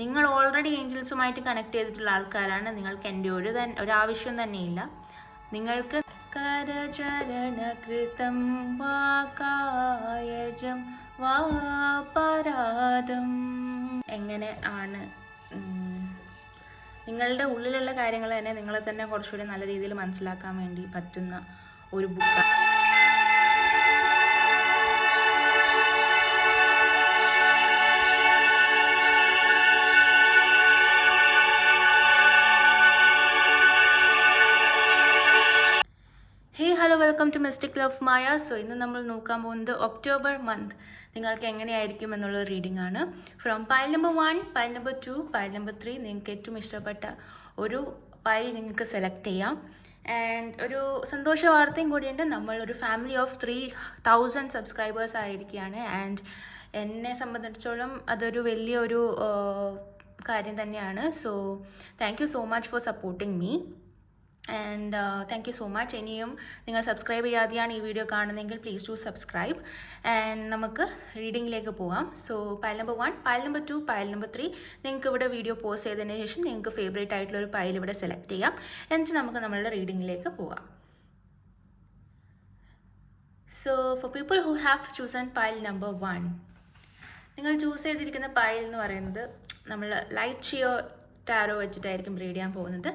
നിങ്ങൾ ഓൾറെഡി ഏഞ്ചൽസുമായിട്ട് കണക്ട് ചെയ്തിട്ടുള്ള ആൾക്കാരാണ്. നിങ്ങൾക്ക് എൻ്റെ ഒരാവശ്യം തന്നെയില്ല. നിങ്ങൾക്ക് കരചരണകൃതം വാ കായജം വാ പരാദം എങ്ങനെ ആണ് നിങ്ങളുടെ ഉള്ളിലുള്ള കാര്യങ്ങൾ തന്നെ നിങ്ങളെ തന്നെ കുറച്ചുകൂടി നല്ല രീതിയിൽ മനസ്സിലാക്കാൻ വേണ്ടി പറ്റുന്ന ഒരു ബുക്കാണ്. Hello, welcome to mystic love Maya. So ഇന്ന് നമ്മൾ നോക്കാൻ പോകുന്നത് ഒക്ടോബർ മന്ത് നിങ്ങൾക്ക് എങ്ങനെയായിരിക്കും എന്നുള്ള റീഡിംഗ് ആണ്. From pile number 1, pile number 2, pile number 3 നിങ്ങൾക്ക് ഏറ്റവും ഇഷ്ടപ്പെട്ട ഒരു പൈൽ നിങ്ങൾക്ക് സെലക്ട് ചെയ്യാം. ആൻഡ് ഒരു സന്തോഷ വാർത്തയും കൂടിയുണ്ട്. നമ്മൾ ഒരു ഫാമിലി ഓഫ് 3000 സബ്സ്ക്രൈബേഴ്സ് ആയിരിക്കുകയാണ്. ആൻഡ് എന്നെ സംബന്ധിച്ചിടത്തോളം അതൊരു വലിയൊരു കാര്യം തന്നെയാണ്. So thank you so much four supporting me. And thank you so much. ഇനിയും നിങ്ങൾ സബ്സ്ക്രൈബ് ചെയ്യാതെയാണ് ഈ വീഡിയോ കാണുന്നതെങ്കിൽ പ്ലീസ് ടു സബ്സ്ക്രൈബ്. ആൻഡ് നമുക്ക് റീഡിങ്ങിലേക്ക് പോകാം. So pile number 1, pile number 2, pile number 3 നിങ്ങൾക്ക് ഇവിടെ വീഡിയോ പോസ്റ്റ് ചെയ്തതിന് ശേഷം നിങ്ങൾക്ക് ഫേവറേറ്റ് ആയിട്ടുള്ള ഒരു പൈൽ ഇവിടെ സെലക്ട് ചെയ്യാം. എന്നിട്ട് നമുക്ക് നമ്മളുടെ റീഡിങ്ങിലേക്ക് പോകാം. So for people who have chosen pile number 1, നിങ്ങൾ ചൂസ് ചെയ്തിരിക്കുന്ന പൈൽ എന്ന് പറയുന്നത് നമ്മൾ ലൈറ്റ് ഷിയർ ടാരോ വെച്ചിട്ടായിരിക്കും റീഡ് ചെയ്യാൻ പോകുന്നത്.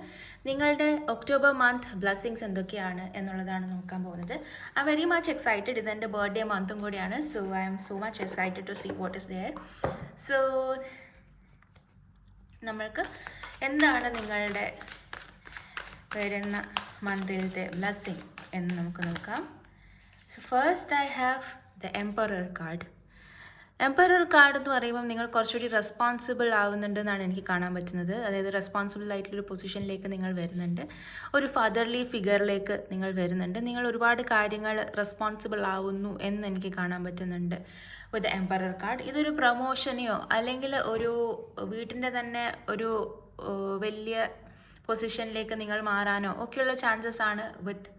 നിങ്ങളുടെ ഒക്ടോബർ മന്ത് ബ്ലെസ്സിങ്സ് എന്തൊക്കെയാണ് എന്നുള്ളതാണ് നോക്കാൻ പോകുന്നത്. I very much excited. ഇതെൻ്റെ ബർത്ത്ഡേ മന്തും കൂടിയാണ്. So I am so much excited to see what is there. So നമ്മൾക്ക് എന്താണ് നിങ്ങളുടെ വരുന്ന മന്തിലത്തെ ബ്ലെസ്സിങ് എന്ന് നമുക്ക് നോക്കാം. So first I have the emperor card. Emperor card എന്ന് പറയുമ്പം നിങ്ങൾ കുറച്ചുകൂടി റെസ്പോൺസിബിൾ ആവുന്നുണ്ടെന്നാണ് എനിക്ക് കാണാൻ പറ്റുന്നത്. അതായത് റെസ്പോൺസിബിൾ ആയിട്ടുള്ളൊരു പൊസിഷനിലേക്ക് നിങ്ങൾ വരുന്നുണ്ട്. ഒരു ഫാദർലി ഫിഗറിലേക്ക് നിങ്ങൾ വരുന്നുണ്ട്. നിങ്ങൾ ഒരുപാട് കാര്യങ്ങൾ റെസ്പോൺസിബിൾ ആവുന്നു എന്ന് എനിക്ക് കാണാൻ പറ്റുന്നുണ്ട് വിത്ത് എംപറർ കാർഡ്. ഇതൊരു പ്രൊമോഷനെയോ അല്ലെങ്കിൽ ഒരു വീട്ടിൻ്റെ തന്നെ ഒരു വലിയ പൊസിഷനിലേക്ക് നിങ്ങൾ മാറാനോ ഒക്കെയുള്ള ചാൻസസ് ആണ് വിത്ത്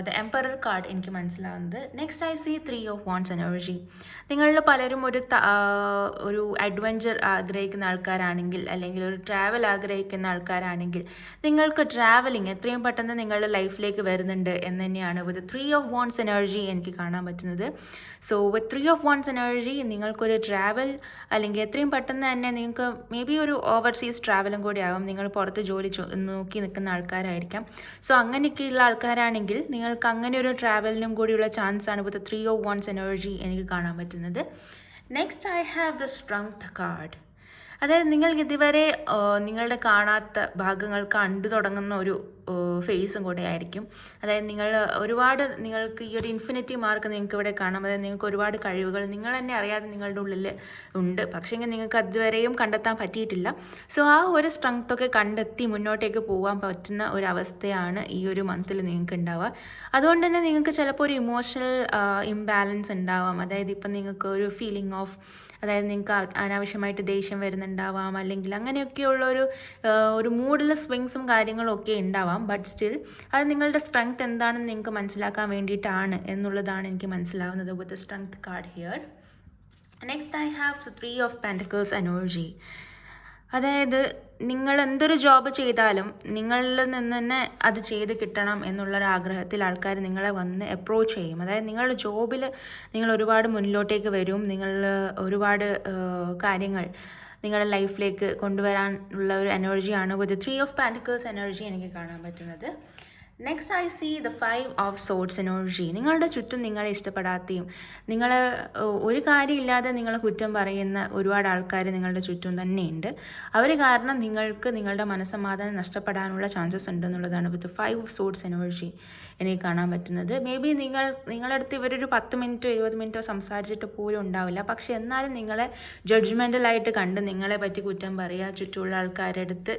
ദ എംപറർ കാർഡ് എനിക്ക് മനസ്സിലാവുന്നത്. Next I C 3 of wands energy. നിങ്ങളിൽ പലരും ഒരു അഡ്വഞ്ചർ ആഗ്രഹിക്കുന്ന ആൾക്കാരാണെങ്കിൽ അല്ലെങ്കിൽ ഒരു ട്രാവൽ ആഗ്രഹിക്കുന്ന ആൾക്കാരാണെങ്കിൽ നിങ്ങൾക്ക് ട്രാവലിംഗ് എത്രയും പെട്ടെന്ന് നിങ്ങളുടെ ലൈഫിലേക്ക് വരുന്നുണ്ട് എന്ന് തന്നെയാണ് വിത്ത് 3 ഓഫ് വാണ്ട്സ് എനർജി എനിക്ക് കാണാൻ പറ്റുന്നത്. So with 3 of wands energy നിങ്ങൾക്കൊരു ട്രാവൽ അല്ലെങ്കിൽ എത്രയും പെട്ടെന്ന് തന്നെ നിങ്ങൾക്ക് മേ ബി ഒരു ഓവർസീസ് ട്രാവലും കൂടി ആവും. നിങ്ങൾ പുറത്ത് ജോലി നോക്കി നിൽക്കുന്ന ആൾക്കാരായിരിക്കാം. സോ അങ്ങനെയൊക്കെയുള്ള ആൾക്കാരാണെങ്കിൽ നിങ്ങൾക്ക് അങ്ങനെ ഒരു ട്രാവലിനും കൂടിയുള്ള ചാൻസ് ആണ് വിത്ത് 3 ഓഫ് വാണ്ട്സ് എനർജി എനിക്ക് കാണാൻ പറ്റുന്നത്. Next I have the strength card. അതായത് നിങ്ങൾക്ക് ഇതുവരെ നിങ്ങളുടെ കാണാത്ത ഭാഗങ്ങൾ കണ്ടു തുടങ്ങുന്ന ഒരു ഫേസും കൂടെ ആയിരിക്കും. അതായത് നിങ്ങൾക്ക് ഈ ഒരു ഇൻഫിനിറ്റി മാർക്ക് നിങ്ങൾക്ക് ഇവിടെ കാണാം. അതായത് നിങ്ങൾക്ക് ഒരുപാട് കഴിവുകൾ നിങ്ങൾ തന്നെ അറിയാതെ നിങ്ങളുടെ ഉള്ളിൽ ഉണ്ട്. പക്ഷേ നിങ്ങൾക്ക് അതുവരെയും കണ്ടെത്താൻ പറ്റിയിട്ടില്ല. സോ ആ ഒരു സ്ട്രെങ്ത്തൊക്കെ കണ്ടെത്തി മുന്നോട്ടേക്ക് പോകാൻ പറ്റുന്ന ഒരു അവസ്ഥയാണ് ഈ ഒരു മന്തിൽ നിങ്ങൾക്ക് ഉണ്ടാവുക. അതുകൊണ്ട് തന്നെ നിങ്ങൾക്ക് ചിലപ്പോൾ ഒരു ഇമോഷണൽ ഇംബാലൻസ് ഉണ്ടാവാം. അതായത് ഇപ്പം നിങ്ങൾക്ക് ഒരു ഫീലിംഗ് ഓഫ് അതായത് നിങ്ങൾക്ക് അനാവശ്യമായിട്ട് ദേഷ്യം വരുന്നുണ്ടാവാം, അല്ലെങ്കിൽ അങ്ങനെയൊക്കെയുള്ള ഒരു മൂഡിലെ സ്വിങ്സും കാര്യങ്ങളും ഒക്കെ ഉണ്ടാവാം. ബട്ട് സ്റ്റിൽ അത് നിങ്ങളുടെ സ്ട്രെങ്ത് എന്താണെന്ന് നിങ്ങൾക്ക് മനസ്സിലാക്കാൻ വേണ്ടിയിട്ടാണ് എന്നുള്ളതാണ് എനിക്ക് മനസ്സിലാവുന്നത് with strength card here. Next I have 3 of pentacles energy. അതായത് നിങ്ങൾ എന്തൊരു ജോബ് ചെയ്താലും നിങ്ങളിൽ നിന്ന് തന്നെ അത് ചെയ്ത് കിട്ടണം എന്നുള്ളൊരാഗ്രഹത്തിൽ ആൾക്കാർ നിങ്ങളെ വന്ന് അപ്രോച്ച് ചെയ്യും. അതായത് നിങ്ങളുടെ ജോബിൽ നിങ്ങൾ ഒരുപാട് മുന്നിലോട്ടേക്ക് വരും. നിങ്ങൾ ഒരുപാട് കാര്യങ്ങൾ നിങ്ങളുടെ ലൈഫിലേക്ക് കൊണ്ടുവരാനുള്ള ഒരു എനർജിയാണ് വിത്ത് 3 ഓഫ് പെൻറ്റക്കിൾസ് എനർജി എനിക്ക് കാണാൻ പറ്റുന്നത്. Next I see the 5 of swords energy. നിങ്ങളുടെ ചുറ്റും നിങ്ങളെ ഇഷ്ടപ്പെടാതെയും ഒരു കാര്യമില്ലാതെ നിങ്ങളെ കുറ്റം പറയുന്ന ഒരുപാട് ആൾക്കാർ നിങ്ങളുടെ ചുറ്റും തന്നെയുണ്ട്. അവർ കാരണം നിങ്ങൾക്ക് നിങ്ങളുടെ മനസ്സമാധാനം നഷ്ടപ്പെടാനുള്ള ചാൻസസ് ഉണ്ടെന്നുള്ളതാണ് വിത്ത് 5 ഓഫ് സോഡ്സ് എനർജി എനിക്ക് കാണാൻ പറ്റുന്നത്. മേ ബി നിങ്ങളുടെ അടുത്ത് ഇവരൊരു 10 മിനിറ്റോ 20 മിനിറ്റോ സംസാരിച്ചിട്ട് പോലും ഉണ്ടാവില്ല. പക്ഷെ എന്നാലും നിങ്ങളെ ജഡ്ജ്മെൻ്റലായിട്ട് കണ്ട് നിങ്ങളെ പറ്റി കുറ്റം പറയുക, ചുറ്റുമുള്ള ആൾക്കാരുടെ അടുത്ത്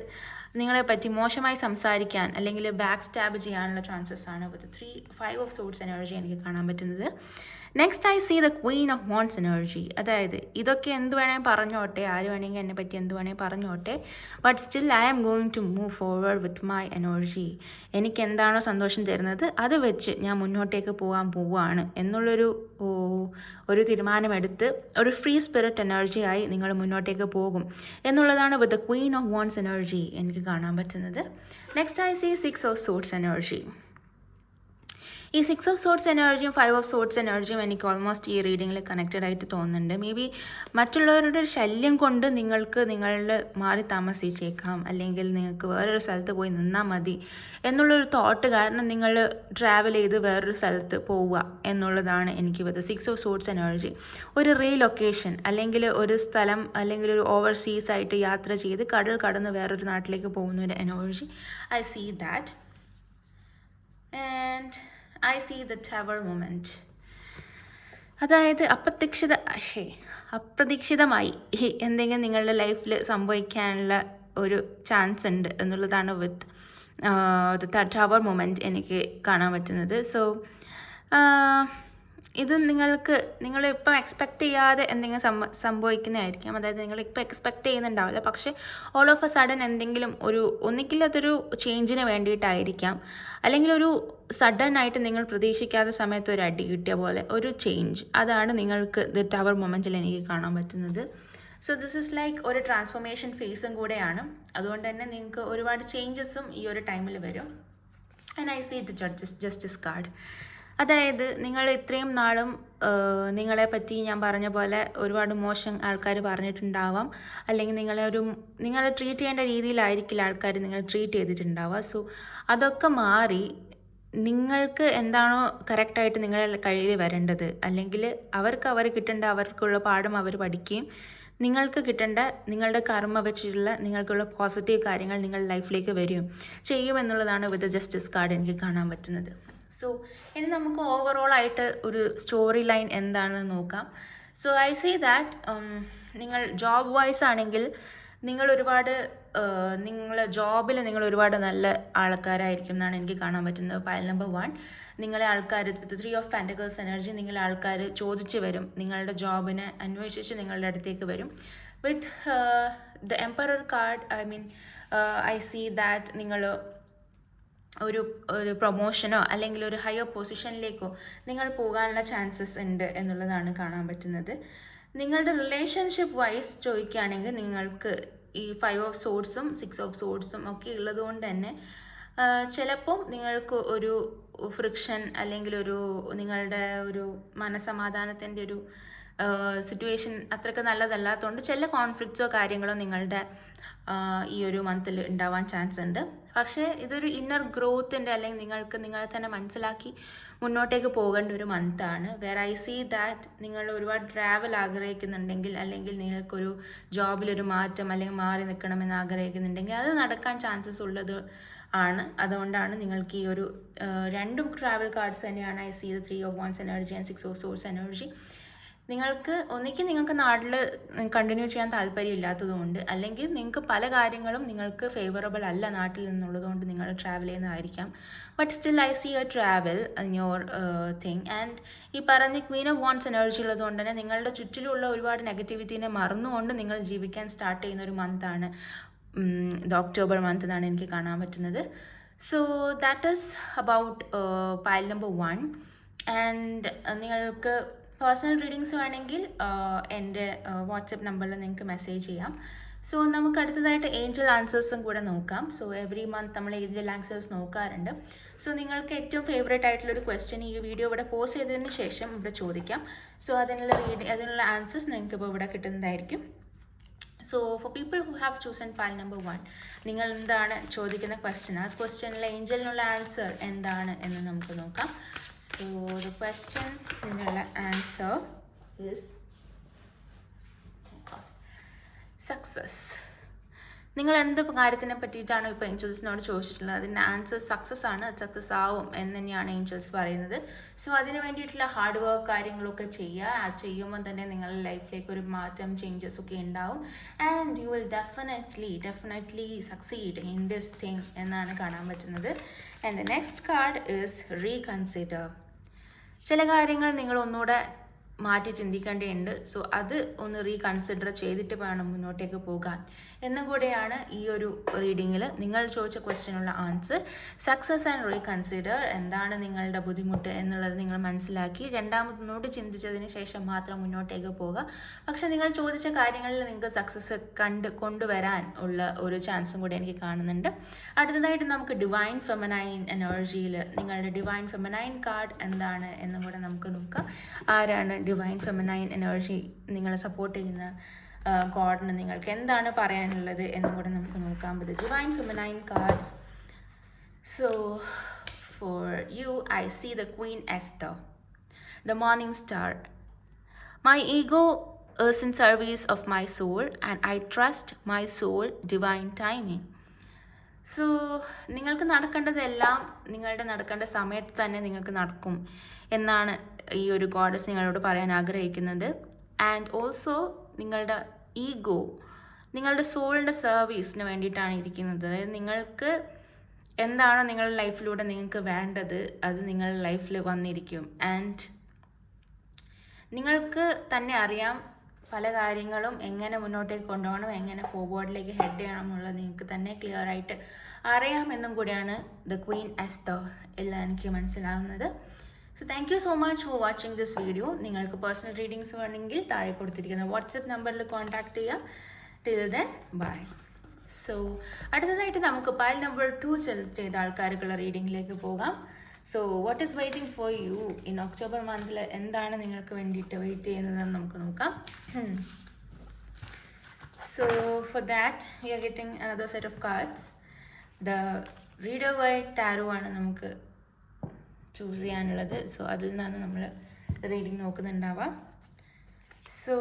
നിങ്ങളെപ്പറ്റി മോശമായി സംസാരിക്കാൻ അല്ലെങ്കിൽ ബാക്ക് സ്റ്റാബ് ചെയ്യാനുള്ള ചാൻസസ് ആണ് വിത്ത് 5 ഓഫ് സോഡ്സ് എനർജി എനിക്ക് കാണാൻ പറ്റുന്നത്. Next I see the queen of wands energy. അതായത് ഇതൊക്കെ എന്ത് വേണമെങ്കിൽ പറഞ്ഞോട്ടെ, ആര് വേണമെങ്കിൽ എന്നെ പറ്റി എന്ത് വേണമെങ്കിൽ പറഞ്ഞോട്ടെ, but still I am going to move forward with my energy. എനിക്ക് എന്താണോ സന്തോഷം തരുന്നത് അത് വെച്ച് ഞാൻ മുന്നോട്ടേക്ക് പോവുകയാണ് എന്നുള്ളൊരു ഒരു തീരുമാനമെടുത്ത് ഒരു ഫ്രീ സ്പിരിറ്റ് എനർജിയായി നിങ്ങൾ മുന്നോട്ടേക്ക് പോകും എന്നുള്ളതാണ് with the queen of wands energy എനിക്ക് കാണാൻ പറ്റുന്നത്. Next I see 6 of swords energy. ഈ 6 ഓഫ് സോർഡ്സ് എനർജിയും 5 ഓഫ് സോർഡ്സ് എനർജിയും എനിക്ക് ഓൾമോസ്റ്റ് ഈ റീഡിങ്ങിൽ കണക്റ്റഡ് ആയിട്ട് തോന്നുന്നുണ്ട്. മേ ബി മറ്റുള്ളവരുടെ ശല്യം കൊണ്ട് നിങ്ങൾക്ക് നിങ്ങളുടെ മാറി താമസിച്ചേക്കാം, അല്ലെങ്കിൽ നിങ്ങൾക്ക് വേറൊരു സ്ഥലത്ത് പോയി നിന്നാൽ മതി എന്നുള്ളൊരു തോട്ട് കാരണം നിങ്ങൾ ട്രാവൽ ചെയ്ത് വേറൊരു സ്ഥലത്ത് പോവുക എന്നുള്ളതാണ് എനിക്ക് വരുന്നത് 6 ഓഫ് സോർഡ്സ് എനർജി. ഒരു റീലൊക്കേഷൻ അല്ലെങ്കിൽ ഒരു സ്ഥലം അല്ലെങ്കിൽ ഒരു ഓവർസീസ് ആയിട്ട് യാത്ര ചെയ്ത് കടൽ കടന്ന് വേറൊരു നാട്ടിലേക്ക് പോകുന്ന ഒരു energy I see that. And I see the tower moment. അതായത് അപ്രതീക്ഷിതമായി എന്തെങ്കിലും നിങ്ങളുടെ ലൈഫിൽ സംഭവിക്കാനുള്ള ഒരു ചാൻസ് ഉണ്ട് എന്നുള്ളതാണ് വിത്ത് ദ ടവർ മൊമെൻറ്റ് എനിക്ക് കാണാൻ പറ്റുന്നത്. സോ ഇത് നിങ്ങളിപ്പോൾ എക്സ്പെക്റ്റ് ചെയ്യാതെ എന്തെങ്കിലും സംഭവിക്കുന്നതായിരിക്കാം. അതായത് നിങ്ങളിപ്പോൾ എക്സ്പെക്റ്റ് ചെയ്യുന്നുണ്ടാവില്ല, പക്ഷേ ഓൾ ഓഫ് എ സഡൻ എന്തെങ്കിലും ഒന്നിക്കിൽ അതൊരു ചേഞ്ചിന് വേണ്ടിയിട്ടായിരിക്കാം, അല്ലെങ്കിൽ ഒരു സഡൻ ആയിട്ട് നിങ്ങൾ പ്രതീക്ഷിക്കാത്ത സമയത്ത് ഒരു അടി കിട്ടിയ പോലെ ഒരു ചേഞ്ച്, അതാണ് നിങ്ങൾക്ക് ദ ടവർ മൊമെൻറ്റിൽ എനിക്ക് കാണാൻ പറ്റുന്നത്. സോ ദിസ് ഇസ് ലൈക്ക് ഒരു ട്രാൻസ്ഫോർമേഷൻ ഫേസും കൂടെയാണ്. അതുകൊണ്ട് തന്നെ നിങ്ങൾക്ക് ഒരുപാട് ചേഞ്ചസും ഈ ഒരു ടൈമിൽ വരും. And I see the justice card. അതായത് നിങ്ങൾ ഇത്രയും നാളും നിങ്ങളെ പറ്റി ഞാൻ പറഞ്ഞ പോലെ ഒരുപാട് മോശം ആൾക്കാർ പറഞ്ഞിട്ടുണ്ടാവാം, അല്ലെങ്കിൽ നിങ്ങളെ ട്രീറ്റ് ചെയ്യേണ്ട രീതിയിലായിരിക്കില്ല ആൾക്കാർ നിങ്ങൾ ട്രീറ്റ് ചെയ്തിട്ടുണ്ടാവുക. സോ അതൊക്കെ മാറി നിങ്ങൾക്ക് എന്താണോ കറക്റ്റായിട്ട് നിങ്ങളുടെ കയ്യിൽ വരേണ്ടത്, അല്ലെങ്കിൽ അവർ കിട്ടേണ്ട അവർക്കുള്ള പാഠം അവർ പഠിക്കുകയും നിങ്ങൾക്ക് കിട്ടേണ്ട നിങ്ങളുടെ കർമ്മ വെച്ചിട്ടുള്ള നിങ്ങൾക്കുള്ള പോസിറ്റീവ് കാര്യങ്ങൾ നിങ്ങളുടെ ലൈഫിലേക്ക് വരികയും ചെയ്യുമെന്നുള്ളതാണ് വിത്ത് ജസ്റ്റിസ് കാർഡ് എനിക്ക് കാണാൻ പറ്റുന്നത്. സോ ഇനി നമുക്ക് ഓവറോളായിട്ട് ഒരു സ്റ്റോറി ലൈൻ എന്താണെന്ന് നോക്കാം. സോ ഐ സീ ദാറ്റ് നിങ്ങൾ ജോബ് വൈസ് ആണെങ്കിൽ നിങ്ങൾ ജോബിൽ നിങ്ങൾ ഒരുപാട് നല്ല ആൾക്കാരായിരിക്കും എന്നാണ് എനിക്ക് കാണാൻ പറ്റുന്നത്. പൈൽ നമ്പർ 1, നിങ്ങളെ ആൾക്കാർ വിത്ത് 3 ഓഫ് പെൻറ്റക്കിൾസ് എനർജി നിങ്ങളെ ആൾക്കാർ ചോദിച്ച് വരും, നിങ്ങളുടെ ജോബിനെ അന്വേഷിച്ച് നിങ്ങളുടെ അടുത്തേക്ക് വരും. With the emperor card I see that നിങ്ങൾ ഒരു പ്രൊമോഷനോ അല്ലെങ്കിൽ ഒരു ഹയർ പൊസിഷനിലേക്കോ നിങ്ങൾ പോകാനുള്ള ചാൻസസ് ഉണ്ട് എന്നുള്ളതാണ് കാണാൻ പറ്റുന്നത്. നിങ്ങളുടെ റിലേഷൻഷിപ്പ് വൈസ് ചോദിക്കുകയാണെങ്കിൽ നിങ്ങൾക്ക് ഈ 5 ഓഫ് സോർഡ്സും 6 ഓഫ് സോർഡ്സും ഒക്കെ ഉള്ളതുകൊണ്ട് തന്നെ ചിലപ്പം നിങ്ങൾക്ക് ഒരു ഫ്രിക്ഷൻ അല്ലെങ്കിൽ നിങ്ങളുടെ ഒരു മനസമാധാനത്തിൻ്റെ ഒരു സിറ്റുവേഷൻ അത്രയ്ക്ക് നല്ലതല്ലാത്തതുകൊണ്ട് ചില കോൺഫ്ലിക്ട്സോ കാര്യങ്ങളോ നിങ്ങളുടെ ഈ ഒരു മന്തിൽ ഉണ്ടാവാൻ ചാൻസ് ഉണ്ട്. പക്ഷേ ഇതൊരു ഇന്നർ ഗ്രോത്തിൻ്റെ അല്ലെങ്കിൽ നിങ്ങൾക്ക് നിങ്ങളെ തന്നെ മനസ്സിലാക്കി മുന്നോട്ടേക്ക് പോകേണ്ട ഒരു മന്താണ്. വേർ ഐ സീ ദാറ്റ് നിങ്ങൾ ഒരുപാട് ട്രാവൽ ആഗ്രഹിക്കുന്നുണ്ടെങ്കിൽ, അല്ലെങ്കിൽ നിങ്ങൾക്കൊരു ജോബിലൊരു മാറ്റം അല്ലെങ്കിൽ മാറി നിൽക്കണമെന്ന് ആഗ്രഹിക്കുന്നുണ്ടെങ്കിൽ അത് നടക്കാൻ ചാൻസസ് ഉള്ളത് ആണ്. അതുകൊണ്ടാണ് നിങ്ങൾക്ക് ഈ ഒരു രണ്ടും ട്രാവൽ കാർഡ്സ് തന്നെയാണ്. I see the 3 of wands energy and 6 of swords energy. നിങ്ങൾക്ക് നാട്ടിൽ കണ്ടിന്യൂ ചെയ്യാൻ താല്പര്യമില്ലാത്തതുകൊണ്ട്, അല്ലെങ്കിൽ നിങ്ങൾക്ക് പല കാര്യങ്ങളും നിങ്ങൾക്ക് ഫേവറബിൾ അല്ല നാട്ടിൽ നിന്നുള്ളതുകൊണ്ട് നിങ്ങൾ ട്രാവൽ ചെയ്യുന്നതായിരിക്കാം. But still I see a travel in your thing. And ഈ പറഞ്ഞ ക്വീൻ ഓഫ് വാണ്ട്സ് എനർജി ഉള്ളതുകൊണ്ട് തന്നെ നിങ്ങളുടെ ചുറ്റിലുള്ള ഒരുപാട് നെഗറ്റിവിറ്റീനെ മറന്നുകൊണ്ട് നിങ്ങൾ ജീവിക്കാൻ സ്റ്റാർട്ട് ചെയ്യുന്ന ഒരു മന്താണ് ഇത് ഒക്ടോബർ മന്ത് എന്നാണ് എനിക്ക് കാണാൻ പറ്റുന്നത്. So that is about pile number 1. And നിങ്ങൾക്ക് പേഴ്സണൽ റീഡിങ്സ് വേണമെങ്കിൽ എൻ്റെ വാട്സപ്പ് നമ്പറിൽ നിങ്ങൾക്ക് മെസ്സേജ് ചെയ്യാം. സോ നമുക്ക് അടുത്തതായിട്ട് ഏഞ്ചൽ ആൻസേഴ്സും കൂടെ നോക്കാം. സോ എവറി മന്ത് നമ്മൾ ഏഞ്ചൽ ആൻസേഴ്സ് നോക്കാറുണ്ട്. സോ നിങ്ങൾക്ക് ഏറ്റവും ഫേവറേറ്റ് ആയിട്ടുള്ളൊരു ക്വസ്റ്റ്യൻ ഈ വീഡിയോ ഇവിടെ പോസ്റ്റ് ചെയ്തതിന് ശേഷം ഇവിടെ ചോദിക്കാം. സോ അതിനുള്ള ആൻസേഴ്സ് നിങ്ങൾക്ക് ഇപ്പോൾ ഇവിടെ കിട്ടുന്നതായിരിക്കും. So for people who have chosen pile number 1, നിങ്ങൾ എന്താണ് ചോദിക്കുന്ന ക്വസ്റ്റ്യൻ, ആ ക്വസ്റ്റ്യനിലെ ഏഞ്ചലിനുള്ള ആൻസർ എന്താണ് എന്ന് നമുക്ക് നോക്കാം. So the question in the answer is success. നിങ്ങൾ എന്ത് കാര്യത്തിനെ പറ്റിയിട്ടാണോ ഇപ്പോൾ ഏഞ്ചൽസിനോട് ചോദിച്ചിട്ടുള്ളത് അതിൻ്റെ ആൻസർ സക്സസ് ആണ്, സക്സസ് ആവും എന്ന് തന്നെയാണ് ഏഞ്ചൽസ് പറയുന്നത്. സോ അതിന് വേണ്ടിയിട്ടുള്ള ഹാർഡ് വർക്ക് കാര്യങ്ങളൊക്കെ ചെയ്യുക. അത് ചെയ്യുമ്പോൾ തന്നെ നിങ്ങളുടെ ലൈഫിലേക്ക് ഒരു മാറ്റം ചേഞ്ചസ് ഒക്കെ ഉണ്ടാവും. And you will definitely succeed in this thing എന്നാണ് കാണാൻ പറ്റുന്നത്. And the next card is reconsider. ചില കാര്യങ്ങൾ നിങ്ങൾ ഒന്നുകൂടെ മാറ്റി ചിന്തിക്കേണ്ടതുണ്ട്. സോ അത് ഒന്ന് റീകൺസിഡർ ചെയ്തിട്ട് വേണം മുന്നോട്ടേക്ക് പോകാൻ എന്നും കൂടെയാണ് ഈ ഒരു റീഡിങ്ങിൽ നിങ്ങൾ ചോദിച്ച ക്വസ്റ്റ്യനുള്ള ആൻസർ. സക്സസ് ആൻഡ് റീകൺസിഡർ, എന്താണ് നിങ്ങളുടെ ബുദ്ധിമുട്ട് എന്നുള്ളത് നിങ്ങൾ മനസ്സിലാക്കി രണ്ടാമതൊന്നുകൂടി ചിന്തിച്ചതിന് ശേഷം മാത്രം മുന്നോട്ടേക്ക് പോകുക. പക്ഷെ നിങ്ങൾ ചോദിച്ച കാര്യങ്ങളിൽ നിങ്ങൾക്ക് സക്സസ് കൊണ്ടുവരാൻ ഉള്ള ഒരു ചാൻസും കൂടി എനിക്ക് കാണുന്നുണ്ട്. അടുത്തതായിട്ട് നമുക്ക് ഡിവൈൻ ഫെമിനൈൻ എനർജിയിൽ നിങ്ങളുടെ ഡിവൈൻ ഫെമിനൈൻ കാർഡ് എന്താണ് എന്നും കൂടെ നമുക്ക് നോക്കാം. ആരാണ് ഡിവൈൻ ഫെമിനൈൻ എനർജി നിങ്ങളെ സപ്പോർട്ട് ചെയ്യുന്ന ഗോഡിന് നിങ്ങൾക്ക് എന്താണ് പറയാനുള്ളത് എന്നും കൂടെ നമുക്ക് നോക്കാം. With divine feminine cards. So for you I see the queen Esther, the morning star. My ego is in service of my soul and I trust my soul divine timing. So നിങ്ങൾക്ക് നടക്കേണ്ടതെല്ലാം നിങ്ങളുടെ നടക്കേണ്ട സമയത്ത് തന്നെ നിങ്ങൾക്ക് നടക്കും എന്നാണ് ഈ ഒരു ഗോഡസ് നിങ്ങളോട് പറയാൻ ആഗ്രഹിക്കുന്നത്. ആൻഡ് ഓൾസോ നിങ്ങളുടെ ഈഗോ നിങ്ങളുടെ സോളിൻ്റെ സർവീസിന് വേണ്ടിയിട്ടാണ് ഇരിക്കുന്നത്. അതായത് നിങ്ങൾക്ക് എന്താണോ നിങ്ങളുടെ ലൈഫിലൂടെ നിങ്ങൾക്ക് വേണ്ടത് അത് നിങ്ങളുടെ ലൈഫിൽ വന്നിരിക്കും. ആൻഡ് നിങ്ങൾക്ക് തന്നെ അറിയാം പല കാര്യങ്ങളും എങ്ങനെ മുന്നോട്ടേക്ക് കൊണ്ടുപോകണം, എങ്ങനെ ഫോർവേഡിലേക്ക് ഹെഡ് ചെയ്യണം എന്നുള്ളത് നിങ്ങൾക്ക് തന്നെ ക്ലിയർ ആയിട്ട് അറിയാമെന്നും കൂടിയാണ് ദ ക്വീൻ എസ്റ്റർ എല്ലാം എനിക്ക് മനസ്സിലാവുന്നത്. So thank you so much for watching this video. നിങ്ങൾക്ക് പേഴ്സണൽ റീഡിങ്സ് വേണമെങ്കിൽ താഴെ കൊടുത്തിരിക്കുന്ന വാട്സപ്പ് നമ്പറിൽ കോൺടാക്ട് ചെയ്യാം. Till then bye. സോ അടുത്തതായിട്ട് നമുക്ക് പൈൽ നമ്പർ 2 സെലക്ട് ചെയ്ത ആൾക്കാർക്കുള്ള റീഡിങ്ങിലേക്ക് പോകാം. So what is waiting for you in October മന്തിൽ എന്താണ് നിങ്ങൾക്ക് വേണ്ടിയിട്ട് വെയിറ്റ് ചെയ്യുന്നതെന്ന് നമുക്ക് നോക്കാം. So for that we are getting another set of cards. The reader white tarot ആണ് നമുക്ക് ചൂസ് ചെയ്യാനുള്ളത്. സോ അതിൽ നിന്നാണ് നമ്മൾ റീഡിങ് നോക്കുന്നുണ്ടാവാം. So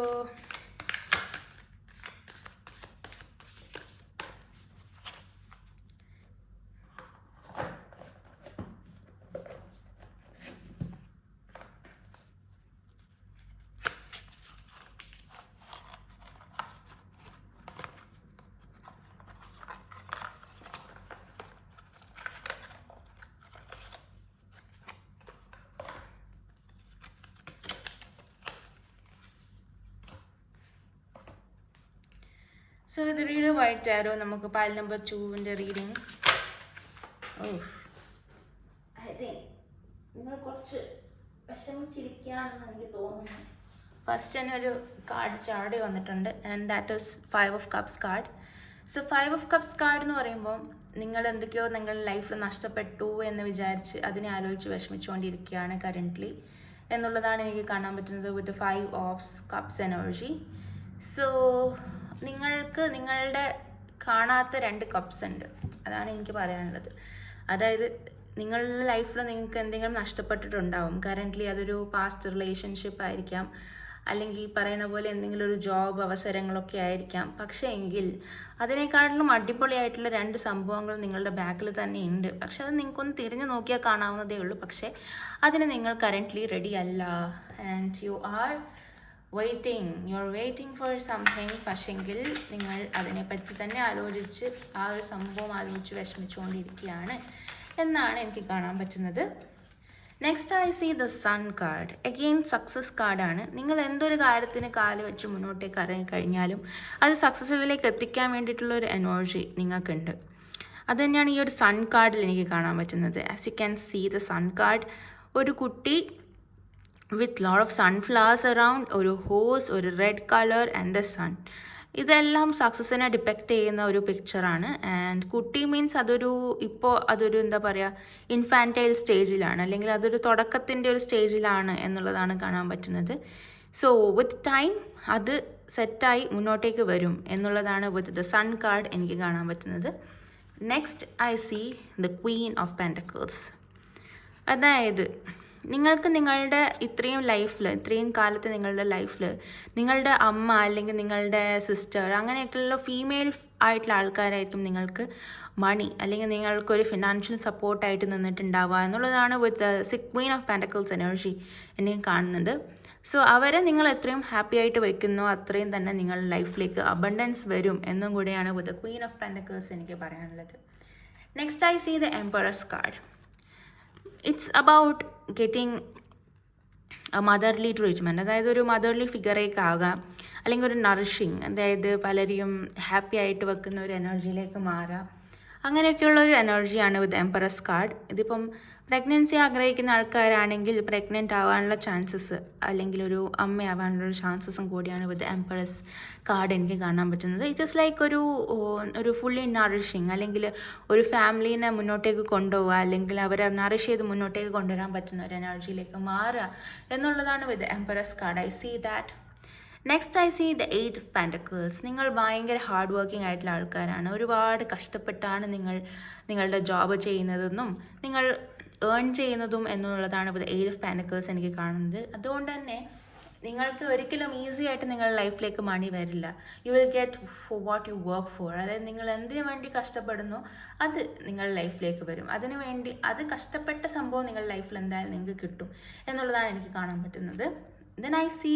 So with the reader white tarot, നമുക്ക് പൈൽ നമ്പർ 2ന്റെ റീഡിങ്. I think നിങ്ങൾ കുറച്ച് വിഷമിച്ചിരിക്കുകയാണെന്ന് എനിക്ക് തോന്നുന്നു. ഫസ്റ്റ് തന്നെ ഒരു കാർഡ് ചാടി വന്നിട്ടുണ്ട് and that is 5 of Cups card. So 5 of Cups card എന്ന് പറയുമ്പോൾ നിങ്ങൾ എന്തൊക്കെയോ നിങ്ങളുടെ ലൈഫിൽ നഷ്ടപ്പെട്ടു എന്ന് വിചാരിച്ച് അതിനെ ആലോചിച്ച് വിഷമിച്ചുകൊണ്ടിരിക്കുകയാണ് കറൻ്റ്ലി എന്നുള്ളതാണ് എനിക്ക് കാണാൻ പറ്റുന്നത് വിത്ത് 5 of Cups എനർജി. സോ നിങ്ങൾക്ക് നിങ്ങളുടെ കാണാത്ത 2 കപ്സ് ഉണ്ട്, അതാണ് എനിക്ക് പറയാനുള്ളത്. അതായത് നിങ്ങളുടെ ലൈഫിൽ നിങ്ങൾക്ക് എന്തെങ്കിലും നഷ്ടപ്പെട്ടിട്ടുണ്ടാവും. കറൻ്റ്ലി അതൊരു പാസ്റ്റ് റിലേഷൻഷിപ്പ് ആയിരിക്കാം, അല്ലെങ്കിൽ ഈ പറയുന്ന പോലെ എന്തെങ്കിലും ഒരു ജോബ് അവസരങ്ങളൊക്കെ ആയിരിക്കാം. പക്ഷേ എങ്കിൽ അതിനേക്കാട്ടിലും അടിപൊളിയായിട്ടുള്ള 2 സംഭവങ്ങൾ നിങ്ങളുടെ ബാക്കിൽ തന്നെ ഉണ്ട്. പക്ഷെ അത് നിങ്ങൾക്കൊന്ന് തിരിഞ്ഞു നോക്കിയാൽ കാണാവുന്നതേ ഉള്ളൂ. പക്ഷേ അതിന് നിങ്ങൾ കറൻ്റ്ലി റെഡി അല്ല. And you are waiting for something. പക്ഷെങ്കിൽ നിങ്ങൾ അതിനെപ്പറ്റി തന്നെ ആലോചിച്ച് ആ ഒരു സംഭവം ആലോചിച്ച് വിഷമിച്ചുകൊണ്ടിരിക്കുകയാണ് എന്നാണ് എനിക്ക് കാണാൻ പറ്റുന്നത്. Next I see the sun card. Again success കാർഡാണ്. നിങ്ങൾ എന്തൊരു കാര്യത്തിന് കാല് വെച്ച് മുന്നോട്ടേക്ക് ഇറങ്ങിക്കഴിഞ്ഞാലും അത് സക്സസ്സിലേക്ക് എത്തിക്കാൻ വേണ്ടിയിട്ടുള്ള ഒരു എനർജി നിങ്ങൾക്കുണ്ട്. അത് തന്നെയാണ് ഈ ഒരു സൺ കാർഡിൽ എനിക്ക് കാണാൻ പറ്റുന്നത്. As you can see the sun card, ഒരു കുട്ടി with lot of sunflowers around, ഒരു ഹോസ്, ഒരു red colour and the sun. ഇതെല്ലാം സക്സസ്സിനെ ഡിപ്പെക്റ്റ് ചെയ്യുന്ന ഒരു പിക്ചറാണ്. ആൻഡ് കുട്ടി മീൻസ് അതൊരു എന്താ പറയുക, ഇൻഫാൻറ്റൈൽ സ്റ്റേജിലാണ്, അല്ലെങ്കിൽ അതൊരു തുടക്കത്തിൻ്റെ ഒരു സ്റ്റേജിലാണ് എന്നുള്ളതാണ് കാണാൻ പറ്റുന്നത്. സോ വിത്ത് ടൈം അത് സെറ്റായി മുന്നോട്ടേക്ക് വരും എന്നുള്ളതാണ് വിത്ത് ദ സൺ കാർഡ് എനിക്ക് കാണാൻ പറ്റുന്നത്. Next I see the queen of pentacles. അതായത് നിങ്ങൾക്ക് നിങ്ങളുടെ ഇത്രയും കാലത്ത് നിങ്ങളുടെ ലൈഫിൽ നിങ്ങളുടെ അമ്മ അല്ലെങ്കിൽ നിങ്ങളുടെ സിസ്റ്റർ അങ്ങനെയൊക്കെയുള്ള ഫീമെയിൽ ആയിട്ടുള്ള ആൾക്കാരായിരിക്കും നിങ്ങൾക്ക് മണി അല്ലെങ്കിൽ നിങ്ങൾക്കൊരു ഫിനാൻഷ്യൽ സപ്പോർട്ടായിട്ട് നിന്നിട്ടുണ്ടാവുക എന്നുള്ളതാണ് വിത്ത് ക്വീൻ ഓഫ് പെൻറ്റക്കിൾസ് എനർജി എനിക്ക് കാണുന്നത്. സോ അവരെ നിങ്ങൾ എത്രയും ഹാപ്പി ആയിട്ട് വയ്ക്കുന്നോ അത്രയും തന്നെ നിങ്ങളുടെ ലൈഫിലേക്ക് അബണ്ടൻസ് വരും എന്നും കൂടിയാണ് വിത്ത് ക്വീൻ ഓഫ് പെൻറ്റക്കിൾസ് എനിക്ക് പറയാനുള്ളത്. Next I see the empress card. It's about getting motherly treatment, അതായത് ഒരു മദർലി ഫിഗറേക്ക് ആകാം, അല്ലെങ്കിൽ ഒരു നറിഷിങ്, അതായത് പലരെയും ഹാപ്പി ആയിട്ട് വെക്കുന്ന ഒരു എനർജിയിലേക്ക് മാറാം. അങ്ങനെയൊക്കെയുള്ള ഒരു എനർജിയാണ് വിത്ത് എംപറസ് കാർഡ്. ഇതിപ്പം പ്രഗ്നൻസി ആഗ്രഹിക്കുന്ന ആൾക്കാരാണെങ്കിൽ പ്രഗ്നൻ്റ് ആവാനുള്ള ചാൻസസ്, അല്ലെങ്കിൽ ഒരു അമ്മയാവാനുള്ള ഒരു ചാൻസസും കൂടിയാണ് വിത്ത് എംപറസ് കാർഡ് എനിക്ക് കാണാൻ പറ്റുന്നത്. ഇറ്റ് ഇസ് ലൈക്ക് ഒരു ഫുള്ളി നറിഷിങ്, അല്ലെങ്കിൽ ഒരു ഫാമിലീനെ മുന്നോട്ടേക്ക് കൊണ്ടുപോവുക, അല്ലെങ്കിൽ അവരെ നറിഷ് ചെയ്ത് മുന്നോട്ടേക്ക് കൊണ്ടുവരാൻ പറ്റുന്ന ഒരു എനർജിയിലേക്ക് മാറുക എന്നുള്ളതാണ് with empress card. I see that. Next I see the 8 of pentacles. നിങ്ങൾ ഭയങ്കര ഹാർഡ് വർക്കിംഗ് ആയിട്ടുള്ള ആൾക്കാരാണ്. ഒരുപാട് കഷ്ടപ്പെട്ടാണ് നിങ്ങളുടെ ജോബ് ചെയ്യുന്നതെന്നും നിങ്ങൾ ഏൺ ചെയ്യുന്നതും എന്നുള്ളതാണ് വിത്ത് 8 ഓഫ് പെൻറ്റക്കിൾസ് എനിക്ക് കാണുന്നത്. അതുകൊണ്ട് തന്നെ നിങ്ങൾക്ക് ഒരിക്കലും ഈസി ആയിട്ട് നിങ്ങളുടെ ലൈഫിലേക്ക് മണി വരില്ല. You will get for what you work for. അതായത് നിങ്ങൾ എന്തിനു വേണ്ടി കഷ്ടപ്പെടുന്നു അത് നിങ്ങളുടെ ലൈഫിലേക്ക് വരും. അതിനു വേണ്ടി അത് കഷ്ടപ്പെട്ട സംഭവം നിങ്ങളുടെ ലൈഫിൽ എന്തായാലും നിങ്ങൾക്ക് കിട്ടും എന്നുള്ളതാണ് എനിക്ക് കാണാൻ പറ്റുന്നത്. Then I see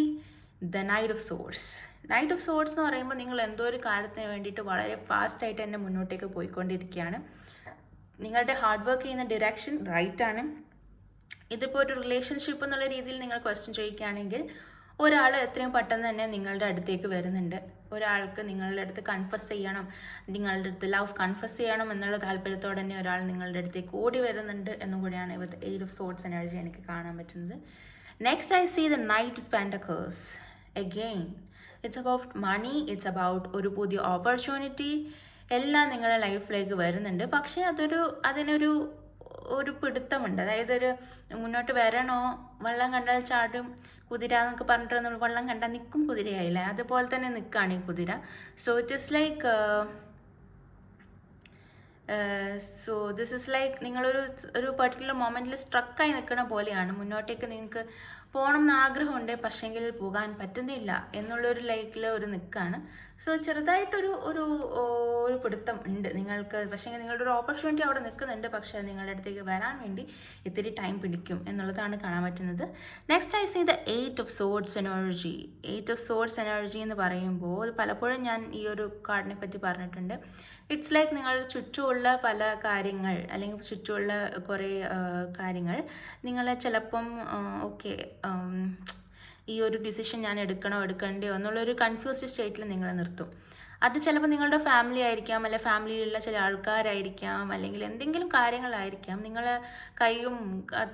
the knight of swords. Knight of swords എന്ന് പറയുമ്പോൾ നിങ്ങൾ എന്തോ ഒരു കാര്യത്തിന് വേണ്ടിയിട്ട് വളരെ ഫാസ്റ്റായിട്ട് തന്നെ മുന്നോട്ടേക്ക് പോയിക്കൊണ്ടിരിക്കുകയാണ്. നിങ്ങളുടെ ഹാർഡ് വർക്ക് ചെയ്യുന്ന ഡിറക്ഷൻ റൈറ്റ് ആണ്. ഇതിപ്പോൾ ഒരു റിലേഷൻഷിപ്പ് എന്നുള്ള രീതിയിൽ നിങ്ങൾ ക്വസ്റ്റ്യൻ ചോദിക്കുകയാണെങ്കിൽ ഒരാൾ എത്രയും പെട്ടെന്ന് തന്നെ നിങ്ങളുടെ അടുത്തേക്ക് വരുന്നുണ്ട്. ഒരാൾക്ക് നിങ്ങളുടെ അടുത്ത് കൺഫസ് ചെയ്യണം, നിങ്ങളുടെ അടുത്ത് ലവ് കൺഫസ് ചെയ്യണം എന്നുള്ള താല്പര്യത്തോടെ തന്നെ ഒരാൾ നിങ്ങളുടെ അടുത്തേക്ക് ഓടി വരുന്നുണ്ട് എന്നുകൂടിയാണ് വിത്ത് 8 ഓഫ് സോർട്സ് എനർജി എനിക്ക് കാണാൻ പറ്റുന്നത്. Next I see the knight of pentacles. Again it's about money, it's about ഒരു പുതിയ ഓപ്പർച്യൂണിറ്റി എല്ലാം നിങ്ങളുടെ ലൈഫിലേക്ക് വരുന്നുണ്ട്. പക്ഷേ അതിനൊരു പിടുത്തമുണ്ട്. അതായത് ഒരു മുന്നോട്ട് വരണോ, വെള്ളം കണ്ടാൽ ചാടും കുതിര എന്നൊക്കെ പറഞ്ഞിട്ട് നമ്മൾ വെള്ളം കണ്ടാൽ നിൽക്കും കുതിരയായില്ലേ, അതുപോലെ തന്നെ നിൽക്കുകയാണ് ഈ കുതിര. So it is like this is like നിങ്ങളൊരു പെർട്ടിക്കുലർ മൊമെൻറ്റിൽ സ്ട്രക്കായി നിൽക്കുന്ന പോലെയാണ്. മുന്നോട്ടേക്ക് നിങ്ങൾക്ക് പോകണം എന്ന് ആഗ്രഹമുണ്ട്, പക്ഷേങ്കിൽ പോകാൻ പറ്റുന്നില്ല എന്നുള്ളൊരു ലൈക്കിൽ ഒരു നിൽക്കാണ്. സോ ചെറുതായിട്ടൊരു ഒരു പിടുത്തം ഉണ്ട് നിങ്ങൾക്ക്. പക്ഷേ നിങ്ങളുടെ ഒരു ഓപ്പർച്യൂണിറ്റി അവിടെ നിൽക്കുന്നുണ്ട്, പക്ഷേ നിങ്ങളുടെ അടുത്തേക്ക് വരാൻ വേണ്ടി ഇത്തിരി ടൈം പിടിക്കും എന്നുള്ളതാണ് കാണാൻ പറ്റുന്നത്. Next I see the 8 of swords energy. 8 of swords energy എന്ന് പറയുമ്പോൾ പലപ്പോഴും ഞാൻ ഈ ഒരു കാർഡിനെ പറ്റി പറഞ്ഞിട്ടുണ്ട്. ഇറ്റ്സ് ലൈക്ക് നിങ്ങളുടെ ചുറ്റുമുള്ള പല കാര്യങ്ങൾ, അല്ലെങ്കിൽ ചുറ്റുമുള്ള കുറേ കാര്യങ്ങൾ നിങ്ങളെ ചിലപ്പം ഓക്കെ ഈ ഒരു ഡിസിഷൻ ഞാൻ എടുക്കണ്ടയോ എന്നുള്ളൊരു കൺഫ്യൂസ്ഡ് സ്റ്റേറ്റിൽ നിങ്ങളെ നിർത്തും. അത് ചിലപ്പോൾ നിങ്ങളുടെ ഫാമിലി ആയിരിക്കാം, അല്ലെങ്കിൽ ഫാമിലിയിലുള്ള ചില ആൾക്കാരായിരിക്കാം, അല്ലെങ്കിൽ എന്തെങ്കിലും കാര്യങ്ങളായിരിക്കാം. നിങ്ങളെ കൈയും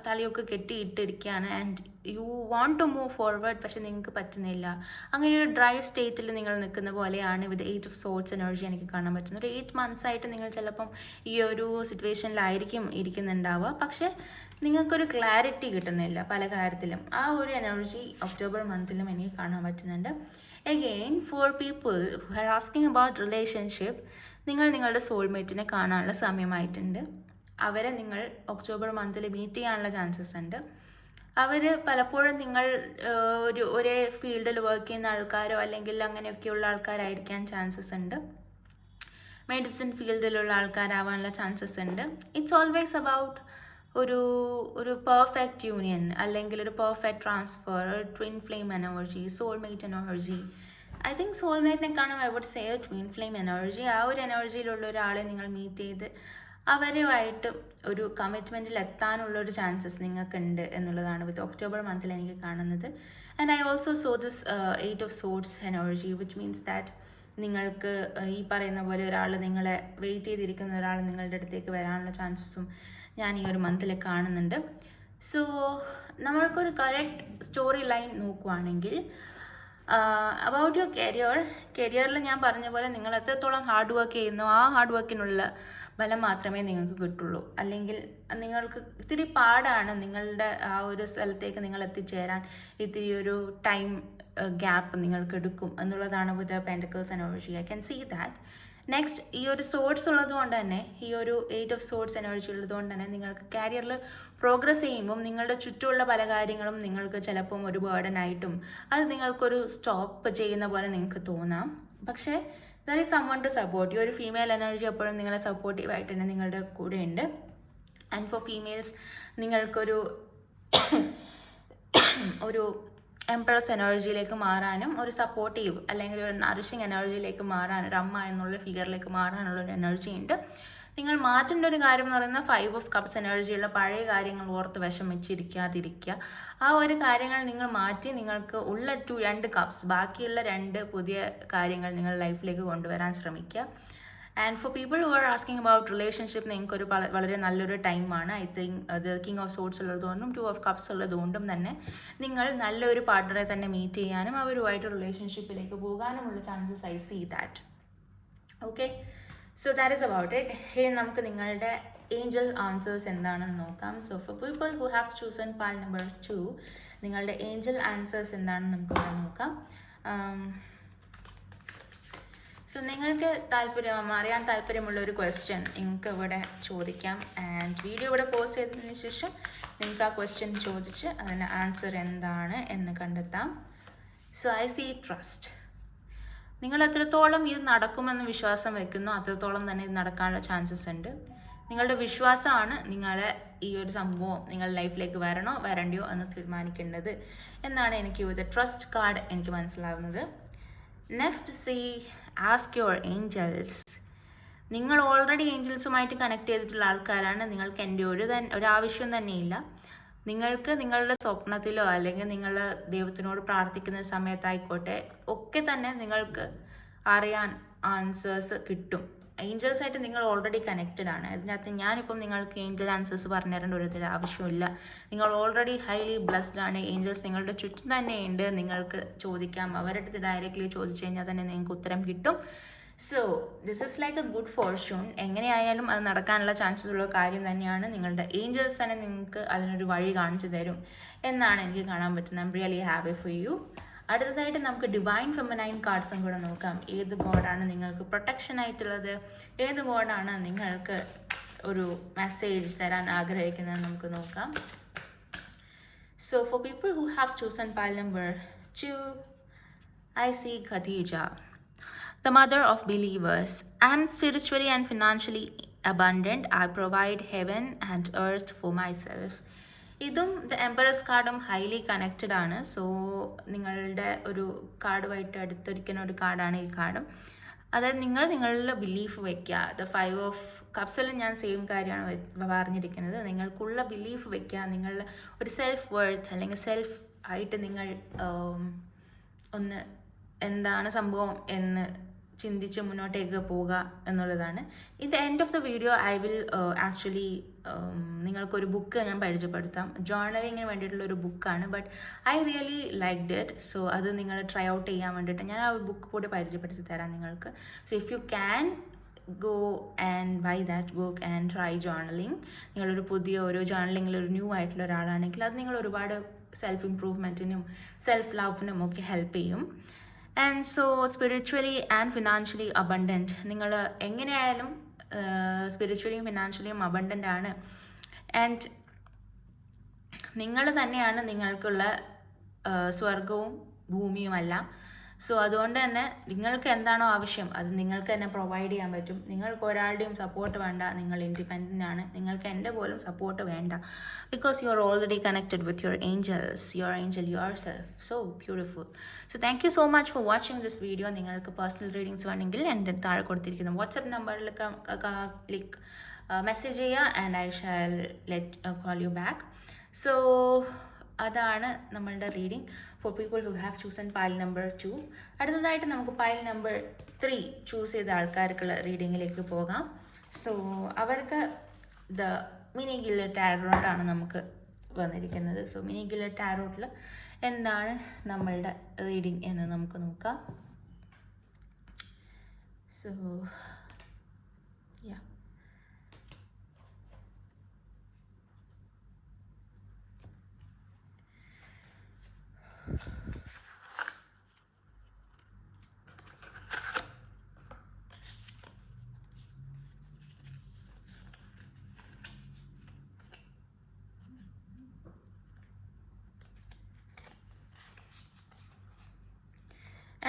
തലയൊക്കെ കെട്ടിയിട്ടിരിക്കുകയാണ് and you want to move forward, പക്ഷെ നിങ്ങൾക്ക് പറ്റുന്നില്ല. അങ്ങനെ ഒരു ഡ്രൈ സ്റ്റേറ്റിൽ നിങ്ങൾ നിൽക്കുന്ന പോലെയാണ് വിത്ത് 8 ഓഫ് സോർട്സ് എനർജി എനിക്ക് കാണാൻ പറ്റുന്നത്. ഒരു 8 months ആയിട്ട് നിങ്ങൾ ചിലപ്പം ഈ ഒരു സിറ്റുവേഷനിലായിരിക്കും ഇരിക്കുന്നുണ്ടാവുക, പക്ഷേ നിങ്ങൾക്കൊരു ക്ലാരിറ്റി കിട്ടുന്നില്ല പല കാര്യത്തിലും. ആ ഒരു എനർജി ഒക്ടോബർ മന്തിലും എനിക്ക് കാണാൻ പറ്റുന്നുണ്ട്. Again for people who are asking about relationship, നിങ്ങളുടെ സോൾമേറ്റിനെ കാണാനുള്ള സമയമായിട്ടുണ്ട്. അവരെ നിങ്ങൾ ഒക്ടോബർ മന്തിൽ മീറ്റ് ചെയ്യാനുള്ള ചാൻസസ് ഉണ്ട്. അവർ പലപ്പോഴും നിങ്ങൾ ഒരേ ഫീൽഡിൽ വർക്ക് ചെയ്യുന്ന ആൾക്കാരോ അല്ലെങ്കിൽ അങ്ങനെയൊക്കെയുള്ള ആൾക്കാരായിരിക്കാൻ ചാൻസസ് ഉണ്ട്. മെഡിസിൻ ഫീൽഡിലുള്ള ആൾക്കാരാവാനുള്ള ചാൻസസ് ഉണ്ട്. ഇറ്റ്സ് ഓൾവേസ് അബൌട്ട് ഒരു പെർഫെക്റ്റ് യൂണിയൻ, അല്ലെങ്കിൽ ഒരു പെർഫെക്റ്റ് ട്രാൻസ്ഫർ, ഒരു twin flame energy, soulmate energy. I think സോൾമേറ്റിനെക്കാളും I would say twin flame energy. ആ ഒരു എനർജിയിലുള്ള ഒരാളെ നിങ്ങൾ മീറ്റ് ചെയ്ത് അവരുമായിട്ട് ഒരു കമ്മിറ്റ്മെൻറ്റിൽ എത്താനുള്ളൊരു ചാൻസസ് നിങ്ങൾക്കുണ്ട് എന്നുള്ളതാണ് വിത്ത് ഒക്ടോബർ മന്തിൽ എനിക്ക് കാണുന്നത്. And I also so this 8 of swords energy, which means that നിങ്ങൾക്ക് ഈ പറയുന്ന പോലെ ഒരാൾ നിങ്ങളെ വെയിറ്റ് ചെയ്തിരിക്കുന്ന ഒരാൾ നിങ്ങളുടെ അടുത്തേക്ക് വരാനുള്ള ചാൻസസും ഞാൻ ഈ ഒരു മന്തിൽ കാണുന്നുണ്ട്. സോ നമ്മൾക്കൊരു കറക്റ്റ് സ്റ്റോറി ലൈൻ നോക്കുവാണെങ്കിൽ അബൌട്ട് യുവർ കരിയറിൽ ഞാൻ പറഞ്ഞ പോലെ നിങ്ങൾ എത്രത്തോളം ഹാർഡ് വർക്ക് ചെയ്യുന്നു ആ ഹാർഡ് വർക്കിനുള്ള ഫലം മാത്രമേ നിങ്ങൾക്ക് കിട്ടുള്ളൂ. അല്ലെങ്കിൽ നിങ്ങൾക്ക് ഇത്തിരി പാടാണ് നിങ്ങളുടെ ആ ഒരു സ്ഥലത്തേക്ക് നിങ്ങൾ എത്തിച്ചേരാൻ. ഇത്തിരി ഒരു ടൈം ഗ്യാപ്പ് നിങ്ങൾക്ക് എടുക്കും എന്നുള്ളതാണ് with pentacles energy. I can see that. Next ഈ ഒരു സോർട്സ് ഉള്ളതുകൊണ്ട് തന്നെ, ഈ ഒരു 8 ഓഫ് സോർട്സ് എനർജി ഉള്ളതുകൊണ്ട് തന്നെ നിങ്ങൾക്ക് കരിയറിൽ പ്രോഗ്രസ് ചെയ്യുമ്പം നിങ്ങളുടെ ചുറ്റുമുള്ള പല കാര്യങ്ങളും നിങ്ങൾക്ക് ചിലപ്പം ഒരു ബേർഡനായിട്ടും അത് നിങ്ങൾക്കൊരു സ്റ്റോപ്പ് ചെയ്യുന്ന പോലെ നിങ്ങൾക്ക് തോന്നാം. പക്ഷേ there is someone to support. ഈ ഒരു ഫീമെയിൽ എനർജി എപ്പോഴും നിങ്ങളെ സപ്പോർട്ടീവായിട്ട് തന്നെ നിങ്ങളുടെ കൂടെ ഉണ്ട്. ആൻഡ് ഫോർ ഫീമെയിൽസ് നിങ്ങൾക്കൊരു എംപ്രസ് എനർജിയിലേക്ക് മാറാനും, ഒരു സപ്പോർട്ടീവ് അല്ലെങ്കിൽ ഒരു നറിഷിങ് എനർജിയിലേക്ക് മാറാൻ, ഒരു അമ്മ എന്നുള്ള ഫിഗറിലേക്ക് മാറാനുള്ളൊരു എനർജി ഉണ്ട്. നിങ്ങൾ മാറ്റേണ്ട ഒരു കാര്യം എന്ന് പറയുന്നത് 5 of Cups എനർജിയുള്ള പഴയ കാര്യങ്ങൾ ഓർത്ത് വിഷമിച്ചിരിക്കാതിരിക്കുക. ആ ഒരു കാര്യങ്ങൾ നിങ്ങൾ മാറ്റി നിങ്ങൾക്ക് ഉള്ള 2 cups ബാക്കിയുള്ള 2 പുതിയ കാര്യങ്ങൾ നിങ്ങൾ ലൈഫിലേക്ക് കൊണ്ടുവരാൻ ശ്രമിക്കുക. And for people who are asking about relationship, നിങ്ങൾക്കൊരു വളരെ നല്ലൊരു ടൈമാണ്. ഐ തിങ്ക് അത് കിങ് ഓഫ് സോർട്സ് ഉള്ളതുകൊണ്ടും 2 of Cups ഉള്ളതുകൊണ്ടും തന്നെ നിങ്ങൾ നല്ലൊരു പാർട്ട്ണറെ തന്നെ മീറ്റ് ചെയ്യാനും അവരുമായിട്ട് റിലേഷൻഷിപ്പിലേക്ക് പോകാനുമുള്ള chances I see that. Okay, so that is about it. ഇനി നമുക്ക് നിങ്ങളുടെ ഏഞ്ചൽ ആൻസേഴ്സ് എന്താണെന്ന് നോക്കാം. So for people who have chosen pile number 2, നിങ്ങളുടെ ഏഞ്ചൽ ആൻസേഴ്സ് എന്താണെന്ന് നമുക്ക് നോക്കാം. സോ നിങ്ങൾക്ക് അറിയാൻ താല്പര്യമുള്ള ഒരു ക്വസ്റ്റ്യൻ നിങ്ങൾക്ക് ഇവിടെ ചോദിക്കാം. ആൻഡ് വീഡിയോ ഇവിടെ പോസ്റ്റ് ചെയ്തതിന് ശേഷം നിങ്ങൾക്ക് ആ ക്വസ്റ്റ്യൻ ചോദിച്ച് അതിൻ്റെ ആൻസർ എന്താണ് എന്ന് കണ്ടെത്താം. So I see trust. നിങ്ങൾ എത്രത്തോളം ഇത് നടക്കുമെന്ന് വിശ്വാസം വയ്ക്കുന്നു അത്രത്തോളം തന്നെ ഇത് നടക്കാനുള്ള ചാൻസസ് ഉണ്ട്. നിങ്ങളുടെ വിശ്വാസമാണ് നിങ്ങളെ ഈ ഒരു സംഭവം നിങ്ങളുടെ ലൈഫിലേക്ക് വരണോ വരണ്ടയോ എന്ന് തീരുമാനിക്കേണ്ടത് എന്നാണ് എനിക്ക് ഇത് ട്രസ്റ്റ് കാർഡ് എനിക്ക് മനസ്സിലാവുന്നത്. Next see ask your angels. നിങ്ങൾ ഓൾറെഡി ഏഞ്ചൽസുമായിട്ട് കണക്ട് ചെയ്തിട്ടുള്ള ആൾക്കാരാണ്. നിങ്ങൾക്ക് എൻ്റെ ഒരാവശ്യം തന്നെയില്ല. നിങ്ങൾക്ക് നിങ്ങളുടെ സ്വപ്നത്തിലോ അല്ലെങ്കിൽ നിങ്ങൾ ദൈവത്തിനോട് പ്രാർത്ഥിക്കുന്ന സമയത്തായിക്കോട്ടെ ഒക്കെ തന്നെ നിങ്ങൾക്ക് അറിയാൻ ആൻസേഴ്സ് കിട്ടും. ഏഞ്ചൽസായിട്ട് നിങ്ങൾ ഓൾറെഡി കണക്റ്റഡ് ആണ്. അതിനകത്ത് ഞാനിപ്പം നിങ്ങൾക്ക് ഏഞ്ചൽ ആൻസേഴ്സ് പറഞ്ഞു തരേണ്ട ഒരു ആവശ്യമില്ല. നിങ്ങൾ ഓൾറെഡി ഹൈലി ബ്ലെസ്ഡ് ആണ്. ഏഞ്ചൽസ് നിങ്ങളുടെ ചുറ്റും തന്നെയുണ്ട്. നിങ്ങൾക്ക് ചോദിക്കാം, അവരുടെ അടുത്ത് ഡയറക്റ്റ്ലി ചോദിച്ചു കഴിഞ്ഞാൽ തന്നെ നിങ്ങൾക്ക് ഉത്തരം കിട്ടും. So this is like A good Fortune. എങ്ങനെയായാലും അത് നടക്കാനുള്ള ചാൻസസ് ഉള്ള കാര്യം തന്നെയാണ്. നിങ്ങളുടെ ഏഞ്ചൽസ് തന്നെ നിങ്ങൾക്ക് അതിനൊരു വഴി കാണിച്ചു തരും എന്നാണ് എനിക്ക് കാണാൻ പറ്റുന്നത്. I am really happy for you. അടുത്തതായിട്ട് നമുക്ക് ഡിവൈൻ ഫെമിനൈൻ കാർഡ്സും കൂടെ നോക്കാം. ഏത് ഗോഡാണ് നിങ്ങൾക്ക് പ്രൊട്ടക്ഷൻ ആയിട്ടുള്ളത്, ഏത് ഗോഡാണ് നിങ്ങൾക്ക് ഒരു മെസ്സേജ് തരാൻ ആഗ്രഹിക്കുന്നത് നമുക്ക് നോക്കാം. So for people who have chosen pile number 2, I see Khadija, the mother of believers. I am spiritually and financially abundant. I provide heaven and earth for myself. ഇതും ദ എംപറസ് കാർഡും ഹൈലി കണക്റ്റഡ് ആണ്. So നിങ്ങളുടെ ഒരു കാർഡുമായിട്ട് അടുത്തിരിക്കുന്ന ഒരു കാർഡാണ് ഈ കാർഡും. അതായത് നിങ്ങളുടെ ബിലീഫ് വയ്ക്കുക. ദ 5 of Cupsലും ഞാൻ സെയിം കാര്യമാണ് പറഞ്ഞിരിക്കുന്നത്. നിങ്ങൾക്കുള്ള ബിലീഫ് വയ്ക്കുക. നിങ്ങളുടെ ഒരു സെൽഫ് വർത്ത് അല്ലെങ്കിൽ സെൽഫ് ആയിട്ട് നിങ്ങൾ ഒന്ന് എന്താണ് സംഭവം എന്ന് ചിന്തിച്ച് മുന്നോട്ടേക്ക് പോവുക എന്നുള്ളതാണ്. In the end of the video I will actually നിങ്ങൾക്കൊരു ബുക്ക് ഞാൻ പരിചയപ്പെടുത്താം. ജേർണലിങ്ങിന് വേണ്ടിയിട്ടുള്ള ഒരു ബുക്കാണ്. But I really liked it. So അത് നിങ്ങൾ ട്രൈ ഔട്ട് ചെയ്യാൻ വേണ്ടിയിട്ട് ഞാൻ ആ ഒരു ബുക്ക് കൂടി പരിചയപ്പെടുത്തി തരാം നിങ്ങൾക്ക്. So if you can go and buy that book and try journaling. നിങ്ങളൊരു പുതിയ ഒരു ജേർണലിങ്ങിൽ ഒരു ന്യൂ ആയിട്ടുള്ള ഒരാളാണെങ്കിൽ അത് നിങ്ങൾ ഒരുപാട് സെൽഫ് ഇംപ്രൂവ്മെൻറ്റിനും സെൽഫ് ലവിനും ഒക്കെ ഹെൽപ്പ് ചെയ്യും. And so spiritually and financially abundant. നിങ്ങൾ എങ്ങനെയായാലും സ്പിരിച്വലിയും ഫിനാൻഷ്യലിയും അബണ്ടൻ്റ് ആണ്. ആൻഡ് നിങ്ങൾ തന്നെയാണ് നിങ്ങൾക്കുള്ള സ്വർഗവും ഭൂമിയുമെല്ലാം. സോ അതുകൊണ്ട് തന്നെ നിങ്ങൾക്ക് എന്താണോ ആവശ്യം അത് നിങ്ങൾക്ക് തന്നെ പ്രൊവൈഡ് ചെയ്യാൻ പറ്റും. നിങ്ങൾക്ക് ഒരാളുടെയും സപ്പോർട്ട് വേണ്ട. നിങ്ങൾ ഇൻഡിപെൻഡൻ്റ് ആണ്. നിങ്ങൾക്ക് എൻ്റെ പോലും സപ്പോർട്ട് വേണ്ട. Because you are already connected with your Angeles, your Angel your self. So beautiful. So thank you so much for watching this video. നിങ്ങൾക്ക് പേഴ്സണൽ റീഡിങ്സ് വേണമെങ്കിൽ എൻ്റെ താഴെ കൊടുത്തിരിക്കുന്ന വാട്സപ്പ് നമ്പറിൽ മെസ്സേജ് ചെയ്യുക and I shall call you back. So അതാണ് നമ്മളുടെ reading four people who have chosen pile number 2. അടുത്തതായിട്ട് നമുക്ക് പൈൽ നമ്പർ 3 ചൂസ് ചെയ്ത ആൾക്കാർക്കുള്ള റീഡിങ്ങിലേക്ക് പോകാം. സോ അവർക്ക് ദ മിനി ഗില്ലർ ടാരോട്ടാണ് നമുക്ക് വന്നിരിക്കുന്നത്. സോ മിനി ഗില്ലർ ടാരോട്ടിൽ എന്താണ് നമ്മളുടെ റീഡിങ് എന്ന് നമുക്ക് നോക്കാം. So yeah,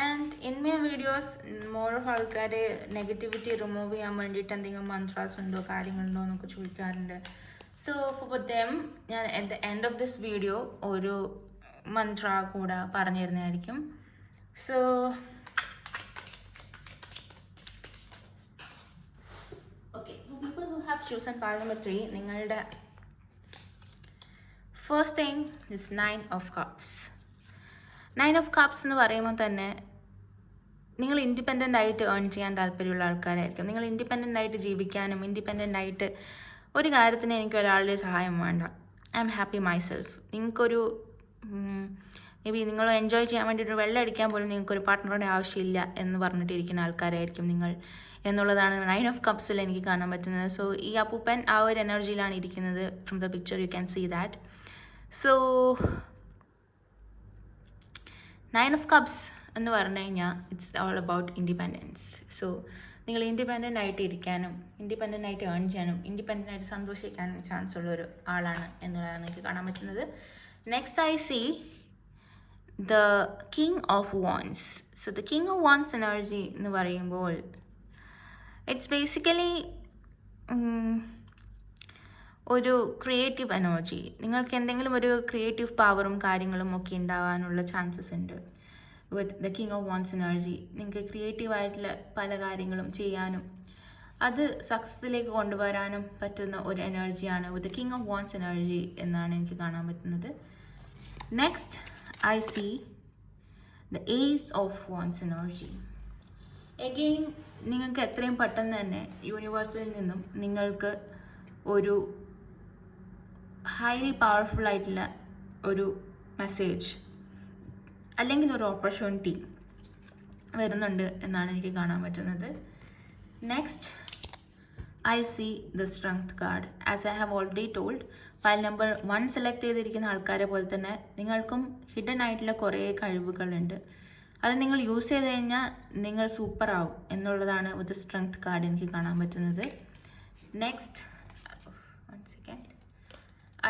and in my videos more of ആൾക്കാർ നെഗറ്റിവിറ്റി റിമൂവ് ചെയ്യാൻ വേണ്ടിയിട്ട് എന്തെങ്കിലും മന്ത്രാസ് ഉണ്ടോ കാര്യങ്ങളുണ്ടോ എന്നൊക്കെ ചോദിക്കാറുണ്ട്. സോ ഫോർ ദെം ഞാൻ at the end of this video ഒരു മന്ത്ര കൂടെ പറഞ്ഞു തരുന്നതായിരിക്കും. So okay, for people have chosen pile number 3, നിങ്ങളുടെ first thing is 9 of cups. 9 of cups എന്ന് പറയുമ്പോൾ തന്നെ നിങ്ങൾ ഇൻഡിപെൻഡൻ്റ് ആയിട്ട് ഏൺ ചെയ്യാൻ താല്പര്യമുള്ള ആൾക്കാരായിരിക്കും. നിങ്ങൾ ഇൻഡിപെൻഡൻ്റ് ആയിട്ട് ജീവിക്കാനും ഇൻഡിപെൻഡൻ്റ് ആയിട്ട് ഒരു കാര്യത്തിന് എനിക്ക് ഒരാളുടെ സഹായം വേണ്ട, ഐ എം ഹാപ്പി മൈസെൽഫ്. നിങ്ങൾക്കൊരു മേ ബി നിങ്ങൾ എൻജോയ് ചെയ്യാൻ വേണ്ടിയിട്ട് വെള്ളം അടിക്കാൻ പോലും നിങ്ങൾക്കൊരു പാർട്ട്ണറുടെ ആവശ്യമില്ല എന്ന് പറഞ്ഞിട്ടിരിക്കുന്ന ആൾക്കാരായിരിക്കും നിങ്ങൾ എന്നുള്ളതാണ് 9 ഓഫ് കപ്സിൽ എനിക്ക് കാണാൻ പറ്റുന്നത്. സോ ഈ അപ്പൂപ്പൻ ആ ഒരു എനർജിയിലാണ് ഇരിക്കുന്നത്. From the picture you can see that. So 9 of cups എന്ന് പറഞ്ഞു കഴിഞ്ഞാൽ it's all about independence. So നിങ്ങൾ ഇൻഡിപെൻഡൻ്റ് ആയിട്ട് ഇരിക്കാനും ഇൻഡിപെൻഡൻ്റ് ആയിട്ട് ഏൺ ചെയ്യാനും ഇൻഡിപെൻഡൻ്റ് ആയിട്ട് സന്തോഷിക്കാനും ചാൻസ് ഉള്ള ഒരു ആളാണ് എന്നുള്ളതാണ് എനിക്ക് കാണാൻ പറ്റുന്നത്. Next I see the king of vans. So the king of wands energy എന്ന് പറയുമ്പോൾ ഇറ്റ്സ് ബേസിക്കലി ഒരു ക്രിയേറ്റീവ് എനർജി. നിങ്ങൾക്ക് എന്തെങ്കിലും ഒരു ക്രിയേറ്റീവ് പവറും കാര്യങ്ങളും ഒക്കെ ഉണ്ടാവാനുള്ള ചാൻസസ് ഉണ്ട് വിത്ത് the king of wands energy. നിങ്ങൾക്ക് ക്രിയേറ്റീവായിട്ടുള്ള പല കാര്യങ്ങളും ചെയ്യാനും അത് സക്സസ്സിലേക്ക് കൊണ്ടുവരാനും പറ്റുന്ന ഒരു എനർജിയാണ് with the king of wands energy എന്നാണ് എനിക്ക് കാണാൻ പറ്റുന്നത്. Next I see the ace of wands energy. Again നിങ്ങൾക്ക് എത്രയും പെട്ടെന്ന് തന്നെ യൂണിവേഴ്സിൽ നിന്നും നിങ്ങൾക്ക് ഒരു ഹൈലി പവർഫുൾ ആയിട്ടുള്ള ഒരു മെസ്സേജ് അല്ലെങ്കിൽ ഒരു ഓപ്പർച്യൂണിറ്റി വരുന്നുണ്ട് എന്നാണ് എനിക്ക് കാണാൻ പറ്റുന്നത്. Next I see the strength card. As I have already told, file number 1 select ചെയ്തിരിക്കുന്ന ആൾക്കാരെ പോലെ തന്നെ നിങ്ങൾക്കും ഹിഡൻ ആയിട്ടുള്ള കുറേ കഴിവുകളുണ്ട്. അത് നിങ്ങൾ യൂസ് ചെയ്ത് കഴിഞ്ഞാൽ നിങ്ങൾ സൂപ്പർ ആവും എന്നുള്ളതാണ് വിത്ത് സ്ട്രെങ്ത് കാർഡ് എനിക്ക് കാണാൻ പറ്റുന്നത്. Next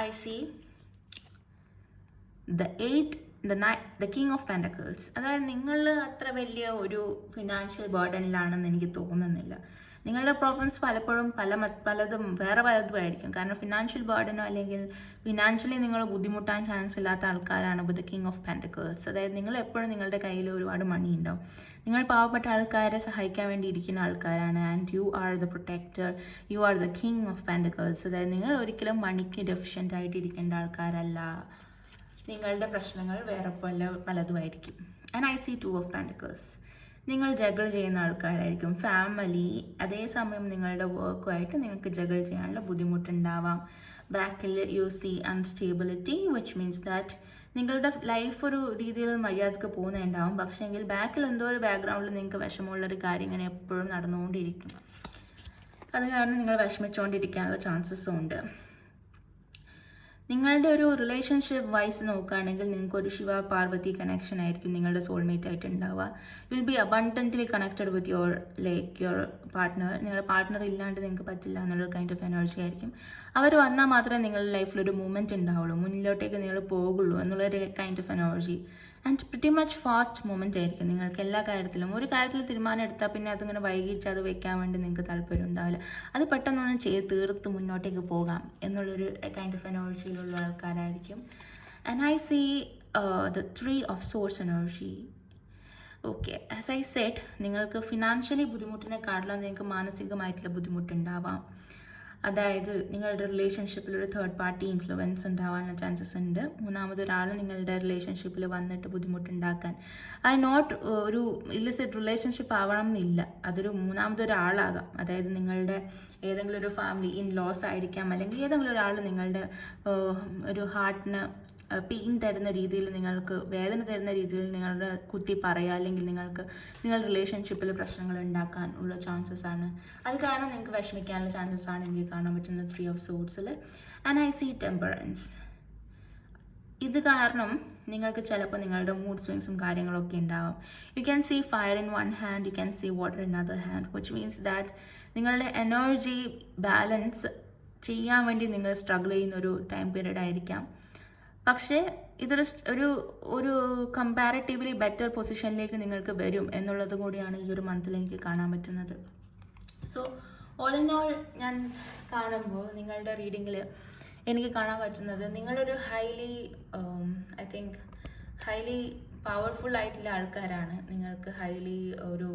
I see the 8, the king of pentacles. അതായത് നിങ്ങൾ അത്ര വലിയ ഒരു ഫിനാൻഷ്യൽ ബേർഡനിലാണെന്ന് എനിക്ക് തോന്നുന്നില്ല. നിങ്ങളുടെ പ്രോബ്ലംസ് പലപ്പോഴും പലതും വേറെ പലതുമായിരിക്കും. കാരണം ഫിനാൻഷ്യൽ ബേർഡനോ അല്ലെങ്കിൽ ഫിനാൻഷ്യലി നിങ്ങൾ ബുദ്ധിമുട്ടാൻ ചാൻസ് ഇല്ലാത്ത ആൾക്കാരാണ് വിത്ത് ദ കിങ് ഓഫ് പെൻറ്റക്കിൾസ്. അതായത് നിങ്ങൾ എപ്പോഴും നിങ്ങളുടെ കയ്യിൽ ഒരുപാട് മണി ഉണ്ടാവും. നിങ്ങൾ പാവപ്പെട്ട ആൾക്കാരെ സഹായിക്കാൻ വേണ്ടി ഇരിക്കുന്ന ആൾക്കാരാണ്. And you are the protector, you are the king of pentacles. അതായത് നിങ്ങൾ ഒരിക്കലും മണിക്ക് ഡെഫിഷ്യൻ്റ് ആയിട്ട് ഇരിക്കേണ്ട ആൾക്കാരല്ല. നിങ്ങളുടെ പ്രശ്നങ്ങൾ വേറെ പലതുമായിരിക്കും. And I see 2 of pentacles. നിങ്ങൾ ജഗിൾ ചെയ്യുന്ന ആൾക്കാരായിരിക്കും. ഫാമിലി അതേസമയം നിങ്ങളുടെ വർക്കുമായിട്ട് നിങ്ങൾക്ക് ജഗിൾ ചെയ്യാനുള്ള ബുദ്ധിമുട്ടുണ്ടാവാം. ബാക്കിൽ you see instability, which means that നിങ്ങളുടെ ലൈഫ് ഒരു രീതിയിൽ മര്യാദക്ക് പോകുന്നുണ്ടാവും. പക്ഷേങ്കിൽ ബാക്കിൽ എന്തോ ഒരു ബാക്ക്ഗ്രൗണ്ടിൽ നിങ്ങൾക്ക് വിഷമമുള്ളൊരു കാര്യം ഇങ്ങനെ എപ്പോഴും നടന്നുകൊണ്ടിരിക്കും. അത് കാരണം നിങ്ങൾ വിഷമിച്ചുകൊണ്ടിരിക്കാനുള്ള ചാൻസസും ഉണ്ട്. നിങ്ങളുടെ ഒരു റിലേഷൻഷിപ്പ് വൈസ് നോക്കുകയാണെങ്കിൽ നിങ്ങൾക്കൊരു ശിവ പാർവതി കണക്ഷൻ ആയിരിക്കും നിങ്ങളുടെ സോൾമേറ്റ് ആയിട്ട് ഉണ്ടാവുക. You will be abundantly connected with your partner. നിങ്ങളുടെ പാർട്ട്ണർ ഇല്ലാണ്ട് നിങ്ങൾക്ക് പറ്റില്ല എന്നുള്ള കൈൻഡ് ഓഫ് എനർജി ആയിരിക്കും. അവർ വന്നാൽ മാത്രമേ നിങ്ങളുടെ ലൈഫിലൊരു മൂവ്മെൻറ്റ് ഉണ്ടാവുള്ളൂ, മുന്നിലോട്ടേക്ക് നിങ്ങൾ പോകുള്ളൂ എന്നുള്ളൊരു kind of energy. And pretty much fast movement ആയിരിക്കും നിങ്ങൾക്ക് എല്ലാ കാര്യത്തിലും. ഒരു കാര്യത്തിൽ തീരുമാനം എടുത്താൽ പിന്നെ അതിങ്ങനെ വൈകിച്ച് അത് വെക്കാൻ വേണ്ടി നിങ്ങൾക്ക് താല്പര്യം ഉണ്ടാവില്ല. അത് പെട്ടെന്നൊന്നും തീർത്ത് മുന്നോട്ടേക്ക് പോകാം എന്നുള്ളൊരു കൈൻഡ് ഓഫ് എനർജിയിലുള്ള ആൾക്കാരായിരിക്കും. And I see the 3 of source energy. Okay, as I said, നിങ്ങൾക്ക് ഫിനാൻഷ്യലി ബുദ്ധിമുട്ടിനെക്കാട്ടിലും നിങ്ങൾക്ക് മാനസികമായിട്ടുള്ള ബുദ്ധിമുട്ടുണ്ടാവാം. അതായത് നിങ്ങളുടെ റിലേഷൻഷിപ്പിൽ ഒരു തേർഡ് പാർട്ടി ഇൻഫ്ലുവൻസ് ഉണ്ടാവാനുള്ള ചാൻസസ് ഉണ്ട്. മൂന്നാമതൊരാൾ നിങ്ങളുടെ റിലേഷൻഷിപ്പിൽ വന്നിട്ട് ബുദ്ധിമുട്ടുണ്ടാക്കാൻ. അത് നോട്ട് ഒരു ഇല്ലിസിറ്റ് റിലേഷൻഷിപ്പ് ആവണം എന്നില്ല, അതൊരു മൂന്നാമതൊരാളാകാം. അതായത് നിങ്ങളുടെ ഏതെങ്കിലും ഒരു ഫാമിലി ഇൻ ലോസ് ആയിരിക്കാം, അല്ലെങ്കിൽ ഏതെങ്കിലും ഒരാൾ നിങ്ങളുടെ ഒരു ഹാർട്ടിന് പെയിൻ തരുന്ന രീതിയിൽ, നിങ്ങൾക്ക് വേദന തരുന്ന രീതിയിൽ നിങ്ങളുടെ കുത്തി പറയുക, അല്ലെങ്കിൽ നിങ്ങളുടെ റിലേഷൻഷിപ്പിൽ പ്രശ്നങ്ങൾ ഉണ്ടാക്കാൻ ഉള്ള ചാൻസസ് ആണ്. അത് കാരണം നിങ്ങൾക്ക് വിഷമിക്കാനുള്ള ചാൻസസ് ആണ് എനിക്ക് കാണാൻ പറ്റുന്നത് 3 ഓഫ് സോർട്സിൽ. And I see temperance. ഇത് കാരണം നിങ്ങൾക്ക് ചിലപ്പോൾ നിങ്ങളുടെ മൂഡ് സ്വിങ്സും കാര്യങ്ങളൊക്കെ ഉണ്ടാവും. You can see fire in one hand, you can see water in other hand, which means that നിങ്ങളുടെ എനർജി ബാലൻസ് ചെയ്യാൻ വേണ്ടി നിങ്ങൾ സ്ട്രഗിൾ ചെയ്യുന്ന ഒരു ടൈം പീരീഡ് ആയിരിക്കാം. പക്ഷേ ഇതൊരു ഒരു കമ്പാരിറ്റീവ്ലി ബെറ്റർ പൊസിഷനിലേക്ക് നിങ്ങൾക്ക് വരും എന്നുള്ളത് കൂടിയാണ് ഈ ഒരു മന്തിൽ എനിക്ക് കാണാൻ പറ്റുന്നത്. സോ ഓൾ ഇൻ ഓൾ ഞാൻ കാണുമ്പോൾ നിങ്ങളുടെ റീഡിങ്ങിൽ എനിക്ക് കാണാൻ പറ്റുന്നത് നിങ്ങളൊരു ഐ തിങ്ക് ഹൈലി പവർഫുൾ ആയിട്ടുള്ള ആൾക്കാരാണ്. നിങ്ങൾക്ക് ഹൈലി ഒരു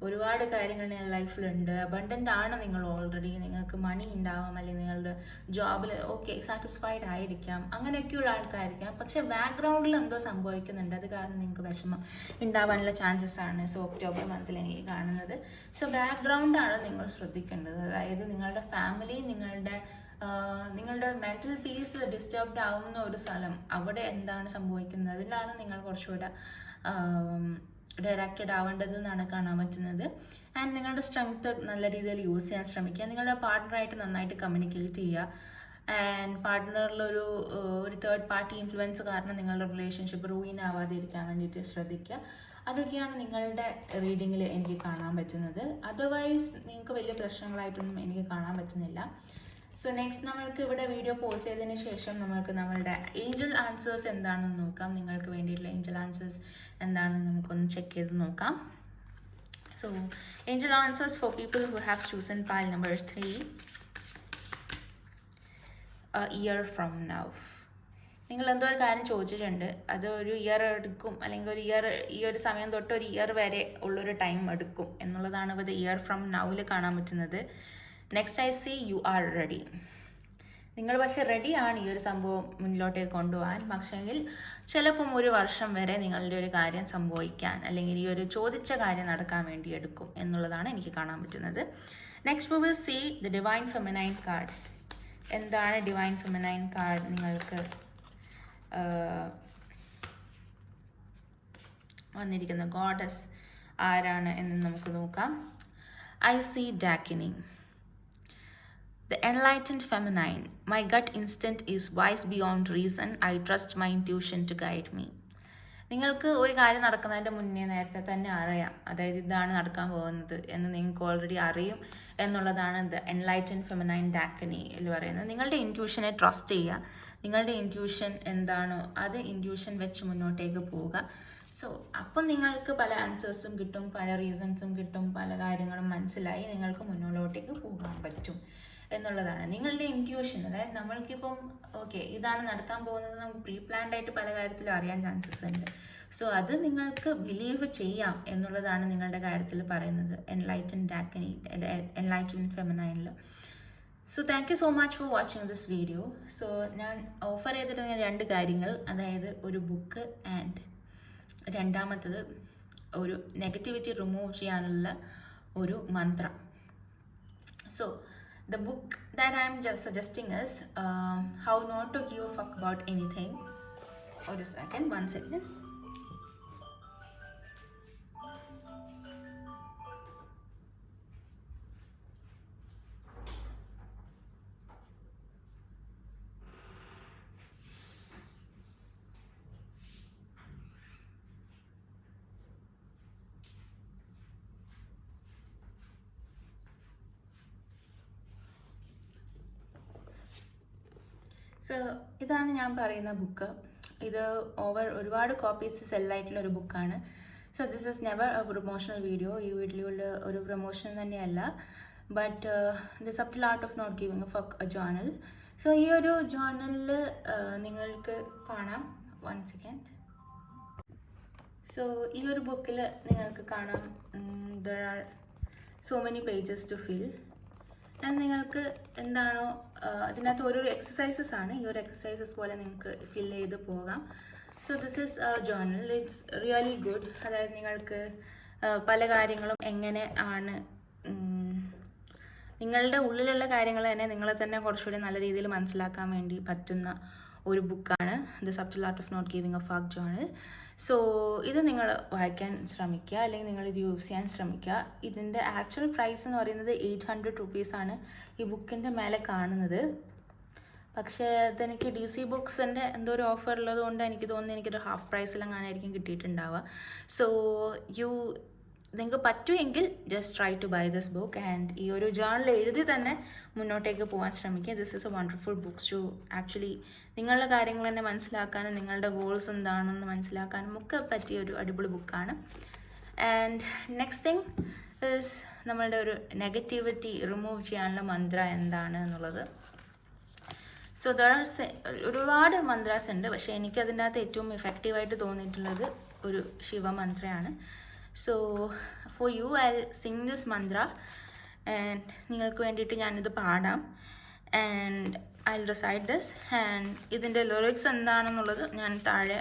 ഒരുപാട് കാര്യങ്ങൾ നിങ്ങളുടെ ലൈഫിലുണ്ട്, അബണ്ടൻ്റ് ആണ് നിങ്ങൾ ഓൾറെഡി, നിങ്ങൾക്ക് മണി ഉണ്ടാവാം, അല്ലെങ്കിൽ നിങ്ങളുടെ ജോബിൽ ഓക്കെ സാറ്റിസ്ഫൈഡ് ആയിരിക്കാം, അങ്ങനെയൊക്കെയുള്ള ആൾക്കാരായിരിക്കാം. പക്ഷേ ബാക്ക്ഗ്രൗണ്ടിൽ എന്തോ സംഭവിക്കുന്നുണ്ട്, അത് കാരണം നിങ്ങൾക്ക് വിഷമം ഉണ്ടാവാനുള്ള ചാൻസസ് ആണ് ഒക്ടോബർ മന്തിൽ എനിക്ക് കാണുന്നത്. സോ ബാക്ക്ഗ്രൗണ്ടാണ് നിങ്ങൾ ശ്രദ്ധിക്കേണ്ടത്. അതായത് നിങ്ങളുടെ ഫാമിലി, നിങ്ങളുടെ മെൻ്റൽ പീസ് ഡിസ്റ്റർബ്ഡ് ആവുന്ന ഒരു സ്ഥലം, അവിടെ എന്താണ് സംഭവിക്കുന്നത്, അതിലാണ് നിങ്ങൾ കുറച്ചുകൂടെ ഡയറക്റ്റഡ് ആവേണ്ടത് എന്നാണ് കാണാൻ പറ്റുന്നത്. ആൻഡ് നിങ്ങളുടെ സ്ട്രെങ്ത് നല്ല രീതിയിൽ യൂസ് ചെയ്യാൻ ശ്രമിക്കുക. നിങ്ങളുടെ പാർട്ട്ണറായിട്ട് നന്നായിട്ട് കമ്മ്യൂണിക്കേറ്റ് ചെയ്യുക. ആൻഡ് പാർട്ട്ണറിലൊരു തേർഡ് പാർട്ടി ഇൻഫ്ലുവൻസ് കാരണം നിങ്ങളുടെ റിലേഷൻഷിപ്പ് റൂയിൻ ആവാതിരിക്കാൻ വേണ്ടിയിട്ട് ശ്രദ്ധിക്കുക. അതൊക്കെയാണ് നിങ്ങളുടെ റീഡിങ്ങിൽ എനിക്ക് കാണാൻ പറ്റുന്നത്. അതർവൈസ് നിങ്ങൾക്ക് വലിയ പ്രശ്നങ്ങളായിട്ടൊന്നും എനിക്ക് കാണാൻ പറ്റുന്നില്ല. സോ നെക്സ്റ്റ് നമ്മൾക്ക് ഇവിടെ വീഡിയോ പോസ്റ്റ് ചെയ്തതിന് ശേഷം നമ്മൾക്ക് നമ്മളുടെ ഏഞ്ചൽ ആൻസേഴ്സ് എന്താണെന്ന് നോക്കാം. നിങ്ങൾക്ക് വേണ്ടിയിട്ടുള്ള ഏഞ്ചൽ ആൻസേഴ്സ് എന്താണെന്ന് നമുക്കൊന്ന് ചെക്ക് ചെയ്ത് നോക്കാം. So Angel answers four people who have chosen pile number 3, a year from now. നിങ്ങൾ എന്തോ ഒരു കാര്യം ചോദിച്ചിട്ടുണ്ട്, അത് ഒരു ഇയർ എടുക്കും, അല്ലെങ്കിൽ ഈ ഒരു സമയം തൊട്ട് ഒരു ഇയർ വരെ ഉള്ളൊരു ടൈം എടുക്കും എന്നുള്ളതാണ് ഇപ്പോൾ ഇയർ ഫ്രം നൗവിൽ കാണാൻ പറ്റുന്നത്. Next I see you are ready. നിങ്ങൾ പക്ഷേ റെഡിയാണ് ഈ ഒരു സംഭവം മുന്നിലോട്ടേക്ക് കൊണ്ടുപോകാൻ. പക്ഷേങ്കിൽ ചിലപ്പം ഒരു വർഷം വരെ നിങ്ങളുടെ ഒരു കാര്യം സംഭവിക്കാൻ, അല്ലെങ്കിൽ ഈ ഒരു ചോദിച്ച കാര്യം നടക്കാൻ വേണ്ടി എടുക്കും എന്നുള്ളതാണ് എനിക്ക് കാണാൻ പറ്റുന്നത്. Next we will see the divine feminine card. എന്താണ് ഡിവൈൻ ഫെമിനൈൻ കാർഡ് നിങ്ങൾക്ക് വന്നിരിക്കുന്ന ഗോഡസ് ആരാണ് എന്ന് നമുക്ക് നോക്കാം. I see Dakini. The enlightened feminine. My gut instinct is wise beyond reason. I trust my intuition to guide me. നിങ്ങൾക്ക് ഒരു കാര്യം നടക്കുന്നതിൻ്റെ മുന്നേ നേരത്തെ തന്നെ അറിയാം, അതായത് ഇതാണ് നടക്കാൻ പോകുന്നത് എന്ന് നിങ്ങൾക്ക് ഓൾറെഡി അറിയും എന്നുള്ളതാണ് ദ എൻലൈറ്റൻഡ് ഫെമിനൈൻ ഡാക്കനി എന്ന് പറയുന്നത്. നിങ്ങളുടെ ഇൻറ്റ്യൂഷനെ ട്രസ്റ്റ് ചെയ്യുക. നിങ്ങളുടെ ഇൻറ്റ്യൂഷൻ എന്താണോ അത് ഇൻറ്റ്യൂഷൻ വെച്ച് മുന്നോട്ടേക്ക് പോവുക. സോ അപ്പം നിങ്ങൾക്ക് പല ആൻസേഴ്സും കിട്ടും, പല റീസൺസും കിട്ടും, പല കാര്യങ്ങളും മനസ്സിലായി നിങ്ങൾക്ക് മുന്നോട്ടേക്ക് പോകാൻ പറ്റും എന്നുള്ളതാണ് നിങ്ങളുടെ ഇൻറ്റ്യൂഷൻ. അതായത് നമ്മൾക്കിപ്പം ഓക്കെ ഇതാണ് നടക്കാൻ പോകുന്നത്, നമുക്ക് പ്രീ പ്ലാൻഡ് ആയിട്ട് പല കാര്യത്തിലും അറിയാൻ ചാൻസസ് ഉണ്ട്. സോ അത് നിങ്ങൾക്ക് ബിലീവ് ചെയ്യാം എന്നുള്ളതാണ് നിങ്ങളുടെ കാര്യത്തിൽ പറയുന്നത് എൻലൈറ്റൻഡ് ഡാക്കനി, എൻലൈറ്റൻഡ് ഫെമിനൈനിൽ. So thank you so much for watching this video. So ഞാൻ ഓഫർ ചെയ്തിട്ടുള്ള 2 കാര്യങ്ങൾ, അതായത് ഒരു ബുക്ക് ആൻഡ് രണ്ടാമത്തത് ഒരു നെഗറ്റിവിറ്റി റിമൂവ് ചെയ്യാനുള്ള ഒരു mantra. So the book that I am just suggesting is How Not to Give a Fuck About Anything. One second. So ഇതാണ് ഞാൻ പറയുന്ന ബുക്ക്. ഇത് ഒരുപാട് കോപ്പീസ് സെല്ലായിട്ടുള്ള ഒരു ബുക്കാണ്. So this is never a promotional video. ഈ വീഡിയോയിൽ ഒരു പ്രൊമോഷൻ തന്നെയല്ല, but the subtle art of not giving a fuck a journal. So ഈ ഒരു ജേർണലിൽ നിങ്ങൾക്ക് കാണാം, 1 സെക്കൻഡ്. സോ ഈ ഒരു ബുക്കിൽ നിങ്ങൾക്ക് കാണാം there are so many pages to fill. And നിങ്ങൾക്ക് എന്താണോ അതിനകത്ത് ഓരോ എക്സസൈസസ് ആണ്, ഈ ഒരു എക്സസൈസസ് പോലെ നിങ്ങൾക്ക് ഫിൽ ചെയ്ത് പോകാം. So this is journal. It's really good. അതായത് നിങ്ങൾക്ക് പല കാര്യങ്ങളും എങ്ങനെ ആണ് നിങ്ങളുടെ ഉള്ളിലുള്ള കാര്യങ്ങൾ തന്നെ നിങ്ങളെ തന്നെ കുറച്ചുകൂടി നല്ല രീതിയിൽ മനസ്സിലാക്കാൻ വേണ്ടി പറ്റുന്ന ഒരു ബുക്കാണ് the subtle art of not giving a fuck journal. So ഇത് നിങ്ങൾ വായിക്കാൻ ശ്രമിക്കുക, അല്ലെങ്കിൽ നിങ്ങൾ ഇത് യൂസ് ചെയ്യാൻ ശ്രമിക്കുക. ഇതിൻ്റെ ആക്ച്വൽ പ്രൈസ് എന്ന് പറയുന്നത് 800 rupees ഈ ബുക്കിൻ്റെ മേലെ കാണുന്നത്. പക്ഷേ അതെനിക്ക് DC ബുക്സിൻ്റെ എന്തോ ഒരു ഓഫർ ഉള്ളത് കൊണ്ട് എനിക്ക് തോന്നുന്നു എനിക്കൊരു ഹാഫ് പ്രൈസിലെങ്ങാനായിരിക്കും കിട്ടിയിട്ടുണ്ടാവുക. സോ നിങ്ങൾക്ക് പറ്റുമെങ്കിൽ just try to buy this book and ഈ ഒരു ജേർണൽ എഴുതി തന്നെ മുന്നോട്ടേക്ക് പോകാൻ ശ്രമിക്കുക. This is a wonderful books to actually നിങ്ങളുടെ കാര്യങ്ങൾ തന്നെ മനസ്സിലാക്കാനും നിങ്ങളുടെ ഗോൾസ് എന്താണെന്ന് മനസ്സിലാക്കാനും ഒക്കെ പറ്റിയ ഒരു അടിപൊളി ബുക്കാണ്. ആൻഡ് നെക്സ്റ്റ് തിങ് ഈസ് നമ്മളുടെ ഒരു നെഗറ്റിവിറ്റി റിമൂവ് ചെയ്യാനുള്ള മന്ത്ര എന്താണ് എന്നുള്ളത്. സോ ഒരുപാട് മന്ത്രാസ് ഉണ്ട്, പക്ഷേ എനിക്കതിൻ്റെ അകത്ത് ഏറ്റവും ഇഫക്റ്റീവായിട്ട് തോന്നിയിട്ടുള്ളത് ഒരു ശിവമന്ത്രയാണ്. So for you I sing this mantra and നിങ്ങൾക്ക് വേണ്ടിയിട്ട് ഞാനിത് പാടാം and I recite this and ഇതിൻ്റെ ലിറിക്സ് എന്താണെന്നുള്ളത് ഞാൻ താഴെ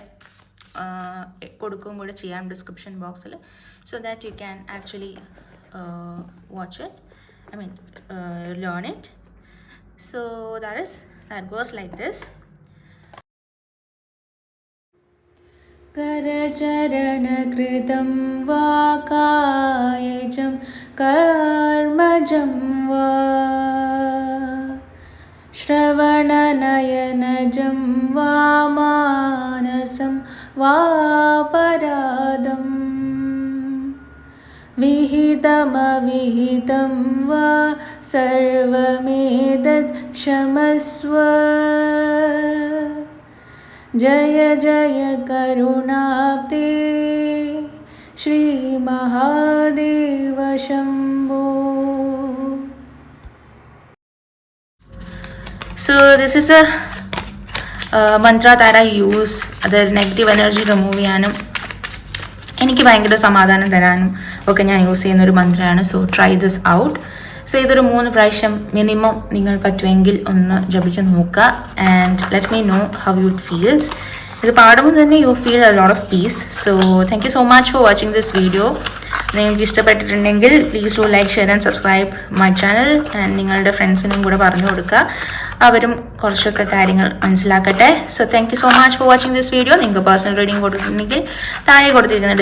കൊടുക്കുകയും കൂടെ ചെയ്യാം ഡിസ്ക്രിപ്ഷൻ ബോക്സിൽ so that you can actually watch it learn it. So that goes like this. करचरणकृतं वा कायजं कर्मजं वा श्रवणनयनजं वा मानसं वा परादम् विहितमविहितं वा सर्वमेतत् क्षमस्व जय जय करुणाब्धे श्रीमहादेव Shambho. So this is a mantra that I use. The negative energy remove ചെയ്യാനും എനിക്ക് ഭയങ്കര സമാധാനം തരാനും ഒക്കെ ഞാൻ യൂസ് ചെയ്യുന്നൊരു മന്ത്രമാണ്. So try this out. So ഇതൊരു 3 പ്രാവശ്യം മിനിമം നിങ്ങൾ പറ്റുമെങ്കിൽ ഒന്ന് ജപിച്ച് നോക്കുക and let me know how you feels. ഇത് പാടുമ്പോൾ തന്നെ you feel a lot of peace. So thank you so much for watching this video. നിങ്ങൾക്ക് ഇഷ്ടപ്പെട്ടിട്ടുണ്ടെങ്കിൽ please do like, share and subscribe my channel and നിങ്ങളുടെ ഫ്രണ്ട്സിനും കൂടെ പറഞ്ഞു കൊടുക്കുക, അവരും കുറച്ചൊക്കെ കാര്യങ്ങൾ മനസ്സിലാക്കട്ടെ. So thank you so much for watching this video. നിങ്ങൾക്ക് പേഴ്സണൽ റീഡിംഗ് കൊടുത്തിട്ടുണ്ടെങ്കിൽ താഴെ കൊടുത്തിരിക്കുന്ന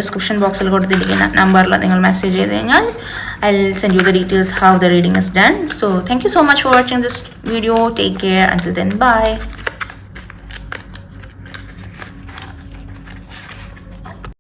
ഡിസ്ക്രിപ്ഷൻ ബോക്സിൽ കൊടുത്തിരിക്കുന്ന നമ്പറിൽ നിങ്ങൾ മെസ്സേജ് ചെയ്ത് കഴിഞ്ഞാൽ I'll send you the details how the reading is done. So thank you so much for watching this video. Take care. Until then, bye.